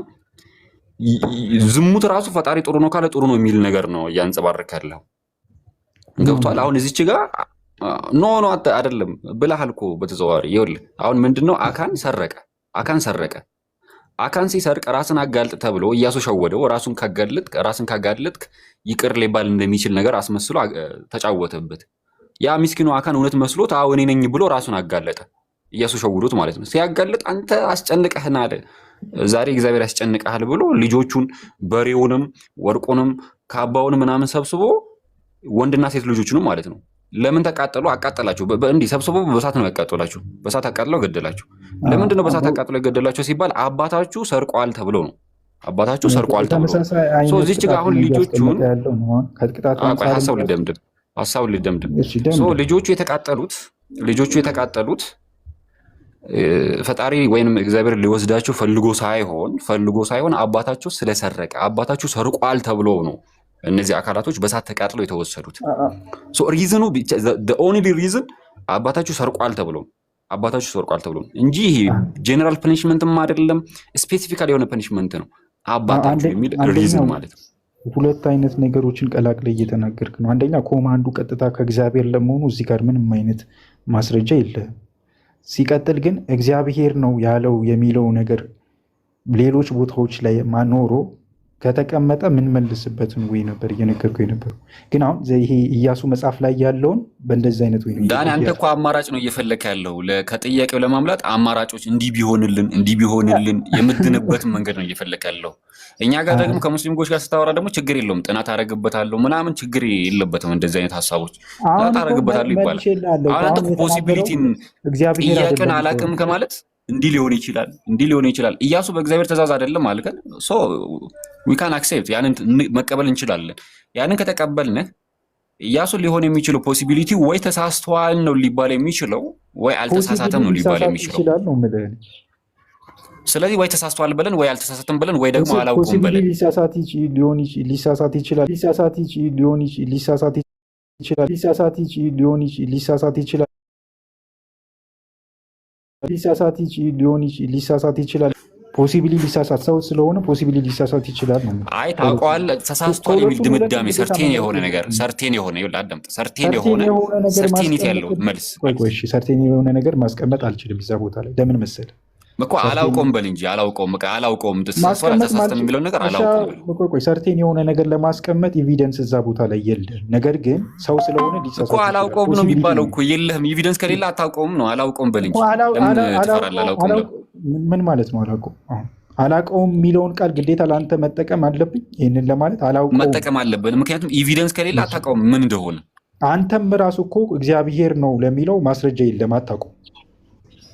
ዝሙት ራሱ ፈጣሪ ጥሩ ነው ካለ ጥሩ ነው የሚል ነገር ነው እያንጸባረክ ያለው። ገብቷል? አሁን እዚች ጋር ኖ አይደለም ብለሃል እኮ በተዘዋዋሪ። ይኸውልህ አሁን ምንድነው አካን ሰረቀ። አካን ሲሰርቅ ራስን አጋልጥ ተብሎ ኢያሱ ሸወደው። ራስን ካጋለጥክ ይቅር ሊባል እንደሚችል ነገር አስመስሎ ተጫወተበት። ያ ምስኪኑ አካን እውነት መስሎት አዎ እኔ ነኝ ብሎ ራሱን አጋለጠ። ኢያሱ ሸውዶት ማለት ነው። ሲያጋልጥ አንተ አስጨንቀህናል፣ ዛሬ እግዚአብሔር ያስጨንቀሃል ብሎ ልጆቹን በሬውንም ወርቁንም ካባውን ምናምን ሰብስቦ ወንድና ሴት ልጆቹንም ማለት ነው ለምን ተቃጠሉ? አቃጠላቸው። እንዲህ ሰብስቦ በእሳት ነው ያቃጠላቸው። በእሳት አቃጥለው ገደላቸው። ለምንድን ነው በእሳት አቃጥለው የገደላቸው ሲባል አባታችሁ ሰርቋል ተብሎ ነው። አባታችሁ ሰርቋል ተብሎ ነው። እዚች ጋር አሁን ልጆቹን ሀሳብ ልደምድም። ልጆቹ የተቃጠሉት ፈጣሪ ወይም እግዚአብሔር ሊወስዳቸው ፈልጎ ሳይሆን አባታቸው ስለሰረቀ አባታችሁ ሰርቋል ተብሎ ነው እነዚህ አካላቶች በእሳት ተቃጥለው የተወሰዱት። ሪዝኑ ኦንሊ ሪዝን አባታችሁ ሰርቋል ተብሎ እንጂ ይሄ ጄኔራል ፐኒሽመንትም አይደለም፣ ስፔሲፊካል የሆነ ፐኒሽመንት ነው አባታችሁ የሚል ሪዝን ማለት ነው። ሁለት አይነት ነገሮችን ቀላቅለ እየተናገርክ ነው። አንደኛ ኮማንዱ ቀጥታ ከእግዚአብሔር ለመሆኑ እዚህ ጋር ምንም አይነት ማስረጃ የለም። ሲቀጥል ግን እግዚአብሔር ነው ያለው የሚለው ነገር ሌሎች ቦታዎች ላይ ማኖሮ ከተቀመጠ ምን መልስበትን ወይ ነበር እየነገርኩ የነበረው። ግን አሁን ይሄ ኢያሱ መጽሐፍ ላይ ያለውን በእንደዚህ አይነት ወይ ዳኒ አንተ እኮ አማራጭ ነው እየፈለክ ያለው ከጥያቄው ለማምለጥ አማራጮች እንዲህ ቢሆንልን የምትድንበትን መንገድ ነው እየፈለክ ያለው። እኛ ጋር ደግሞ ከሙስሊሞች ጋር ስታወራ ደግሞ ችግር የለውም ጥናት አደርግበታለሁ ምናምን ችግር የለበትም። እንደዚህ አይነት ሀሳቦች ጥናት አደርግበታለሁ ይባላል። አሁን አንተ ፖሲቢሊቲን ጥያቄን አላቅም ከማለት እንዲህ ሊሆን ይችላል ኢያሱ በእግዚአብሔር ትእዛዝ አይደለም አልከን። ሶ ዊ ካን አክሴፕት ያንን መቀበል እንችላለን። ያንን ከተቀበልን ኢያሱ ሊሆን የሚችለው ፖሲቢሊቲ ወይ ተሳስተዋል ነው ሊባል የሚችለው ወይ አልተሳሳተም ነው ሊባል የሚችለው። ስለዚህ ወይ ተሳስተዋል ብለን ወይ አልተሳሳተም ብለን ወይ ደግሞ አላውቅም ብለን ሊሳሳት ይችላል። ፖሲቢሊ ሊሳሳት ሰው ስለሆነ ፖሲቢሊ ሊሳሳት ይችላል ነው። አይ ታውቀዋለህ፣ ተሳስቷል የሚል ድምዳሜ ሰርቴን የሆነ ሰርቴኒቲ ያለው መልስ ሰርቴን የሆነ ነገር ማስቀመጥ አልችልም እዛ ቦታ ላይ። ለምን መሰለህ እኮ አላውቀውም በል እንጂ አላውቀውም ተሳስተን የሚለው ነገር አላውቀውም። ሰርቴን የሆነ ነገር ለማስቀመጥ ኤቪደንስ እዛ ቦታ ላይ የለም። ነገር ግን ሰው ስለሆነ ሊሳሳት እኮ አላውቀውም ነው የሚባለው እኮ። የለህም ኤቪደንስ ከሌለ አታውቀውም ነው። አላውቀውም በል እንጂ ለምን ትፈራለህ? አላውቀውም ምን ማለት ነው? አላውቀውም የሚለውን ቃል ግዴታ ለአንተ መጠቀም አለብኝ? ይህንን ለማለት አላውቀውም መጠቀም አለብን። ምክንያቱም ኤቪደንስ ከሌለ አታውቀውም ምን እንደሆነ። አንተም ራሱ እኮ እግዚአብሔር ነው ለሚለው ማስረጃ የለም፣ አታውቀውም።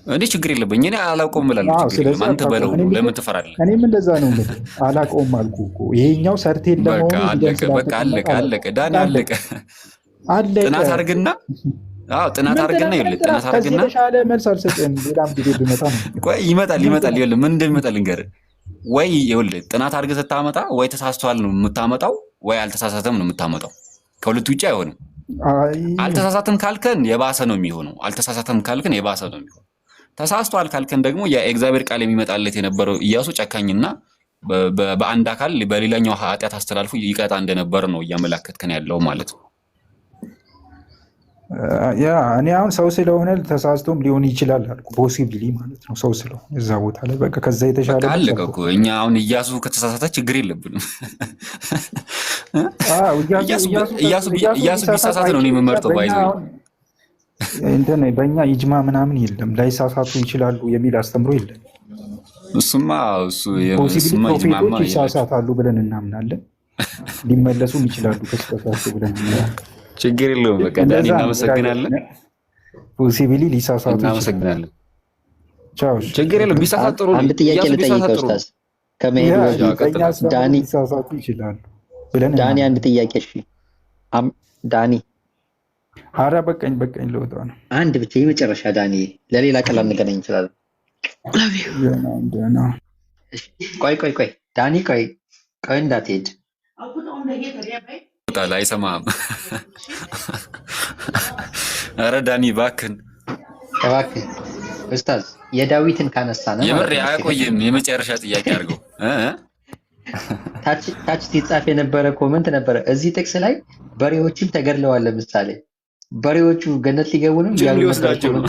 እኔ ችግር የለብኝ እኔ አላውቀውም እላለሁ። አንተ በለው ለምን ትፈራለህ? እኔም እንደዛ ነው አላውቀውም አልኩህ እኮ። ይሄኛው ሰርቴን ለመሆኑ በቃ አለቀ ዳኒ አለቀ። ጥናት አድርግና ጥናት አድርግና የተሻለ መልስ አልሰጥም። ሌላም ጊዜ ብመጣ ነው ይመጣል። ይኸውልህ ምን እንደሚመጣ ልንገርህ። ወይ ይኸውልህ ጥናት አድርገህ ስታመጣ ወይ ተሳስቷል ነው የምታመጣው ወይ አልተሳሳተም ነው የምታመጣው። ከሁለቱ ውጭ አይሆንም። አልተሳሳተም ካልከን የባሰ ነው የሚሆነው። አልተሳሳተም ካልከን የባሰ ነው የሚሆነው። ተሳስቷል ካልከን ደግሞ የእግዚአብሔር ቃል የሚመጣለት የነበረው ኢያሱ ጨካኝና በአንድ አካል በሌላኛው ኃጢአት አስተላልፎ ይቀጣ እንደነበር ነው እያመላከትከን ያለው ማለት ነው። ያ እኔ አሁን ሰው ስለሆነ ተሳስቶም ሊሆን ይችላል አልኩ። ፖሲብሊ ማለት ነው ሰው ስለሆነ እዛ ቦታ ላይ በቃ ከዛ የተሻለ አለቀ እኮ። እኛ አሁን ኢያሱ ከተሳሳተ ችግር የለብንም። ኢያሱ ቢሳሳት ነው የምመርጠው። ባይዘው እንትን በእኛ ይጅማ ምናምን የለም፣ ላይሳሳቱ ይችላሉ የሚል አስተምሮ የለም። እሱማ ይሳሳታሉ ብለን እናምናለን፣ ሊመለሱም ይችላሉ ከስተሳቱ ብለን እናምናለን። ችግር የለውም። በቃ ዳኒ እናመሰግናለን። ፖሲቢሊ ሊሳሳቱ እናመሰግናለን። ቻው። ችግር የለውም። ቢሳሳት ጥሩ ነው። አንድ ጥያቄ ልጠይቅህ ኡስታዝ ከመሄዱ በፊት ዳኒ ሊሳሳቱ ይችላሉ ብለን ዳኒ አንድ ጥያቄ እሺ ዳኒ አረ በቀኝ ለወጣ ነው። አንድ ብቻ የመጨረሻ ዳኒ፣ ለሌላ ቀን እንገናኝ እንችላለን። ቆይ ዳኒ ቆይ እንዳትሄድ አይሰማህም። ኧረ ዳኒ እባክህን ኡስታዝ የዳዊትን ካነሳ ነው የምር አያቆይም። የመጨረሻ ጥያቄ አድርገው። ታች ሲጻፍ የነበረ ኮመንት ነበረ እዚህ ጥቅስ ላይ በሬዎችም ተገድለዋል። ለምሳሌ በሬዎቹ ገነት ሊገቡ ነው ሊወስዳቸው ነው።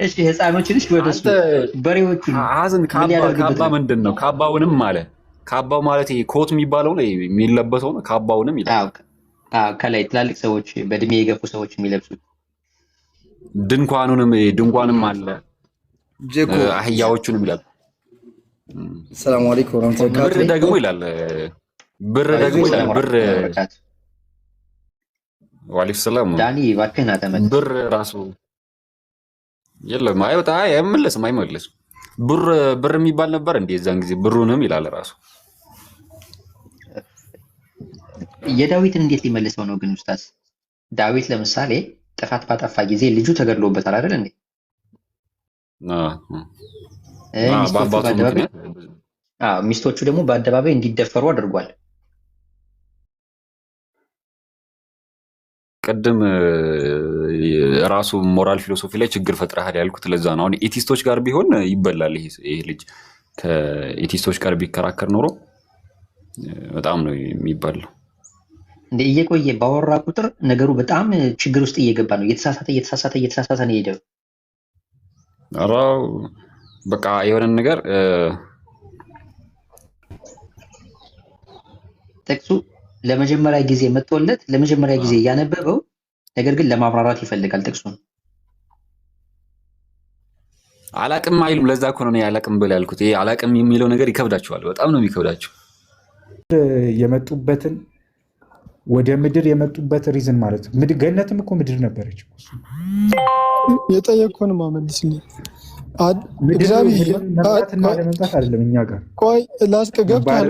እሺ ህፃኖችን ወደሱ በሬዎቹ ካባ ምንድን ነው? ካባውንም አለ ካባው ማለት ይሄ ኮት የሚባለው ነው የሚለበሰው ነው። ካባውንም ይላል። ከላይ ትላልቅ ሰዎች በእድሜ የገፉ ሰዎች የሚለብሱት ድንኳንም አለ። አህያዎቹንም ይላል። ሰላም አለይኩም ወራህመቱላሂ ወበረካቱ። ብር ደግሞ ይላል። ብር ወአለይኩም ሰላም ዳኒ እባክህን አተመት ብር ራሱ የለም። አይመለስም። ብር የሚባል ነበር እንዴ የዛን ጊዜ? ብሩንም ይላል ራሱ። የዳዊትን እንዴት ሊመልሰው ነው ግን ኡስታዝ? ዳዊት ለምሳሌ ጥፋት ባጠፋ ጊዜ ልጁ ተገድሎበታል አይደል እንዴ? ሚስቶቹ ደግሞ በአደባባይ እንዲደፈሩ አድርጓል። ቅድም ራሱ ሞራል ፊሎሶፊ ላይ ችግር ፈጥረሃል ያልኩት ለዛ ነው። አሁን ኤቲስቶች ጋር ቢሆን ይበላል ይሄ ልጅ። ከኤቲስቶች ጋር ቢከራከር ኖሮ በጣም ነው የሚባለው። እንደ እየቆየ ባወራ ቁጥር ነገሩ በጣም ችግር ውስጥ እየገባ ነው። እየተሳሳተ ነው የሄደው። ኧረ በቃ የሆነን ነገር ጥቅሱ ለመጀመሪያ ጊዜ መጥቶለት ለመጀመሪያ ጊዜ እያነበበው፣ ነገር ግን ለማብራራት ይፈልጋል ጥቅሱን። አላቅም አይሉም። ለዛ እኮ ነው አላቅም ብለህ ያልኩት። ይሄ አላቅም የሚለው ነገር ይከብዳቸዋል። በጣም ነው የሚከብዳቸው። የመጡበትን ወደ ምድር የመጡበት ሪዝን ማለት ነው። ገነትም እኮ ምድር ነበረች። የጠየቅኩህን ማመልስልኝ። መምጣትና ለመምጣት አይደለም እኛ ጋር ቆይ ላስቀ ገብቷል።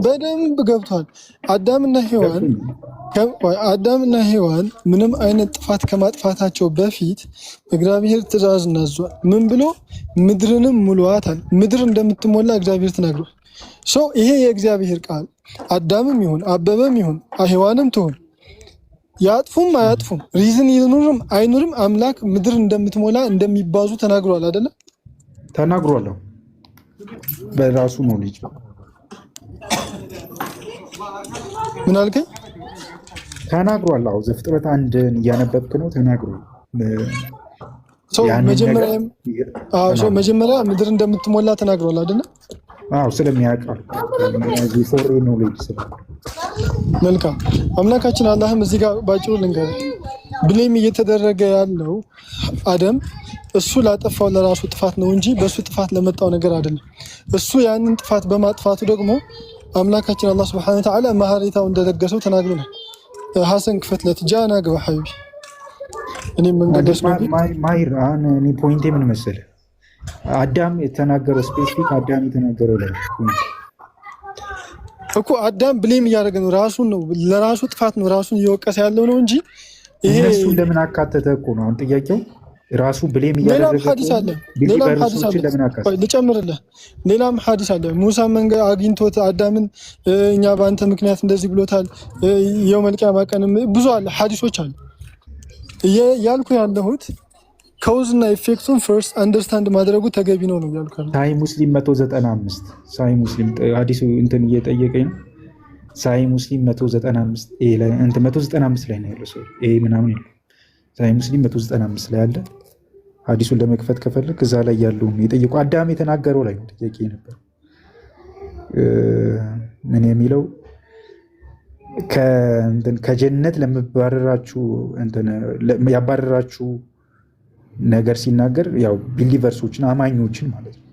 በደንብ ገብቷል። አዳምና ሔዋን ምንም አይነት ጥፋት ከማጥፋታቸው በፊት እግዚአብሔር ትእዛዝ እናዟል። ምን ብሎ? ምድርንም ሙሉዋታል። ምድር እንደምትሞላ እግዚአብሔር ተናግሯል። ይሄ የእግዚአብሔር ቃል አዳምም ይሁን አበበም ይሁን ሔዋንም ትሁን ያጥፉም አያጥፉም ሪዝን ይኑርም አይኑርም አምላክ ምድር እንደምትሞላ እንደሚባዙ ተናግሯል አይደለ? ተናግሯል። በራሱ ነው ልጅ ምን አልከኝ? ተናግሯል። ዘፍጥረት 1 እያነበብክ ነው። ተናግሯል። መጀመሪያ ምድር እንደምትሞላ ተናግሯል አይደለ? ስለሚያውቃል ነው ልጅ። መልካም አምላካችን አላህም እዚህ ጋር ባጭሩ ልንገርህ፣ ብሌም እየተደረገ ያለው አደም እሱ ላጠፋው ለራሱ ጥፋት ነው እንጂ በእሱ ጥፋት ለመጣው ነገር አይደለም። እሱ ያንን ጥፋት በማጥፋቱ ደግሞ አምላካችን አላህ ሱብሓነሁ ወተዓላ ማህሪታው እንደለገሰው ተናግሮናል። ሐሰን ክፈትለት ጃና ግባ ሐቢቢ። እኔ መንገደስ ማይር አሁን እኔ ፖይንቴ ምን መሰለህ? አዳም የተናገረው ስፔሲፊክ አዳም የተናገረው ላይ እኮ አዳም ብሌም እያደረገ ነው። ራሱን ነው ለራሱ ጥፋት ነው ራሱን እየወቀሰ ያለው ነው እንጂ ይሄ እሱን ለምን አካተተ እኮ ነው አሁን ጥያቄው። ራሱ ብሌም እያደረገ ልጨምርልህ፣ ሌላም ሐዲስ አለ። ሙሳ መንገ አግኝቶት አዳምን እኛ በአንተ ምክንያት እንደዚህ ብሎታል፣ የውመል ቂያማ ቀንም ብዙ አለ ሐዲሶች አሉ። ያልኩ ያለሁት ከውዝና ኢፌክቱን ፈርስት አንደርስታንድ ማድረጉ ተገቢ ነው ያልኩ። ሳሂህ ሙስሊም 195 ሳሂህ ሙስሊም ሐዲሱ እንትን እየጠየቀኝ ነው። ሳሂህ ሙስሊም 195 ላይ ነው ያለው። ሰው ይሄ ምናምን የለም። ሳሂህ ሙስሊም 195 ላይ አለ። ሐዲሱን ለመክፈት ከፈለክ እዛ ላይ ያለው የጠየቁ አዳም የተናገረው ላይ ነው ጥያቄ ነበር። ምን የሚለው ከጀነት ለመባረራችሁ ያባረራችሁ ነገር ሲናገር ያው ቢሊቨርሶችን አማኞችን ማለት ነው።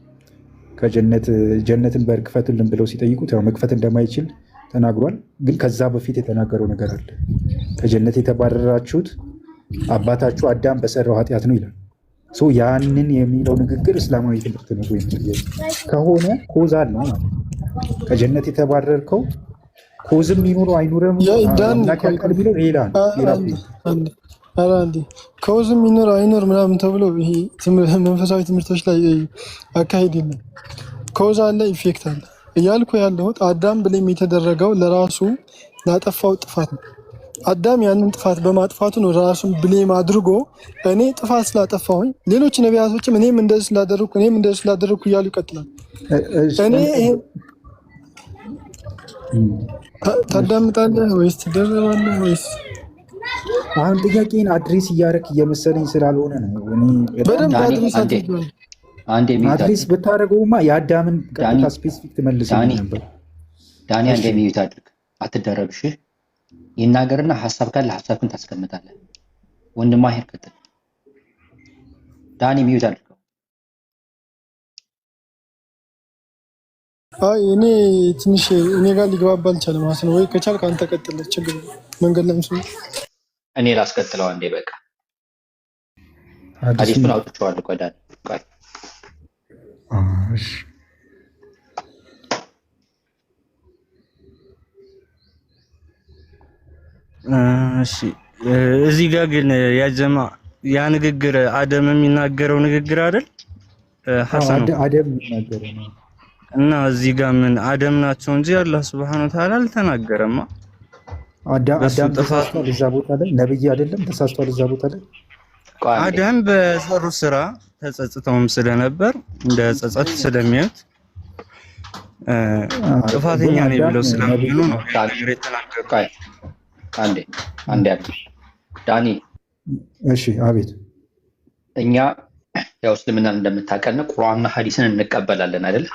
ጀነትን በር ክፈትልን ብለው ሲጠይቁት ያው መክፈት እንደማይችል ተናግሯል። ግን ከዛ በፊት የተናገረው ነገር አለ። ከጀነት የተባረራችሁት አባታችሁ አዳም በሰራው ኃጢአት ነው ይላል። ያንን የሚለው ንግግር እስላማዊ ትምህርት ነው ወይም ከሆነ ኮዛል ነው ማለት ነው። ከጀነት የተባረርከው ኮዝም ይኑረው አይኑረም ያቃል ቢለው ሌላ ከውዝም ይኖር አይኖር ምናምን ተብሎ ይሄ መንፈሳዊ ትምህርቶች ላይ አካሄድ የለም። ከውዝ አለ፣ ኢፌክት አለ እያልኩ ያለሁት አዳም ብሌም የተደረገው ለራሱ ላጠፋው ጥፋት ነው። አዳም ያንን ጥፋት በማጥፋቱ ነው ራሱን ብሌም አድርጎ እኔ ጥፋት ስላጠፋሁኝ ሌሎች ነቢያቶችም እኔም እንደዚህ ስላደረግኩ እያሉ ይቀጥላል። እኔ ታዳምጣለህ ወይስ ትደረባለህ ወይስ? አሁን ጥያቄን አድሬስ እያደረክ እየመሰለኝ ስላልሆነ ነው። አንድ የሚዩት አድሬስ ብታደርገውማ የአዳምን ዳኒ ቀጥታ ስፔሲፊክ ትመልስልኝ ነበር። ዳኒ እሺ አንድ የሚዩት አድርግ፣ አትደረብ። እሺ ይናገርና ሀሳብ ካለ ሀሳብን ታስቀምጣለህ። ወንድም ማሄር ቀጥል። ዳኒ ሚዩት አድርገው። አይ እኔ ትንሽ እኔ ጋር ሊግባባ አልቻለም ማለት ነው። ወይ ከቻልክ አንተ ቀጥል፣ ችግር የለም። መንገድ ላይ ምስሉ እኔ ላስቀጥለው አንዴ በቃ ሐዲሱን ሐዲሱን አውጥቼዋለሁ። ቆይ ዳኒ ቆይ እሺ እሺ እዚህ ጋር ግን ያጀማ ያ ንግግር አደም የሚናገረው ንግግር አይደል? ሐሰን አደም የሚናገረው ነው። እና እዚህ ጋር ምን አደም ናቸው እንጂ አላህ Subhanahu Wa Ta'ala አልተናገረማ። አዳም ተሳስቷል እዛ ቦታ ላይ ነብይ አይደለም ተሳስቷል እዛ ቦታ ላይ። አዳም በሰሩ ስራ ተጸጽተውም ስለነበር እንደ ጸጸት ስለሚያዩት ጥፋተኛ ነኝ ብለው ስለሚሉ ነው ነገር የተናገሩት። አንዴ ዳኒ። እሺ አቤት። እኛ ያው እስልምናን እንደምታውቀን ቁርአንና ሐዲስን እንቀበላለን አይደል?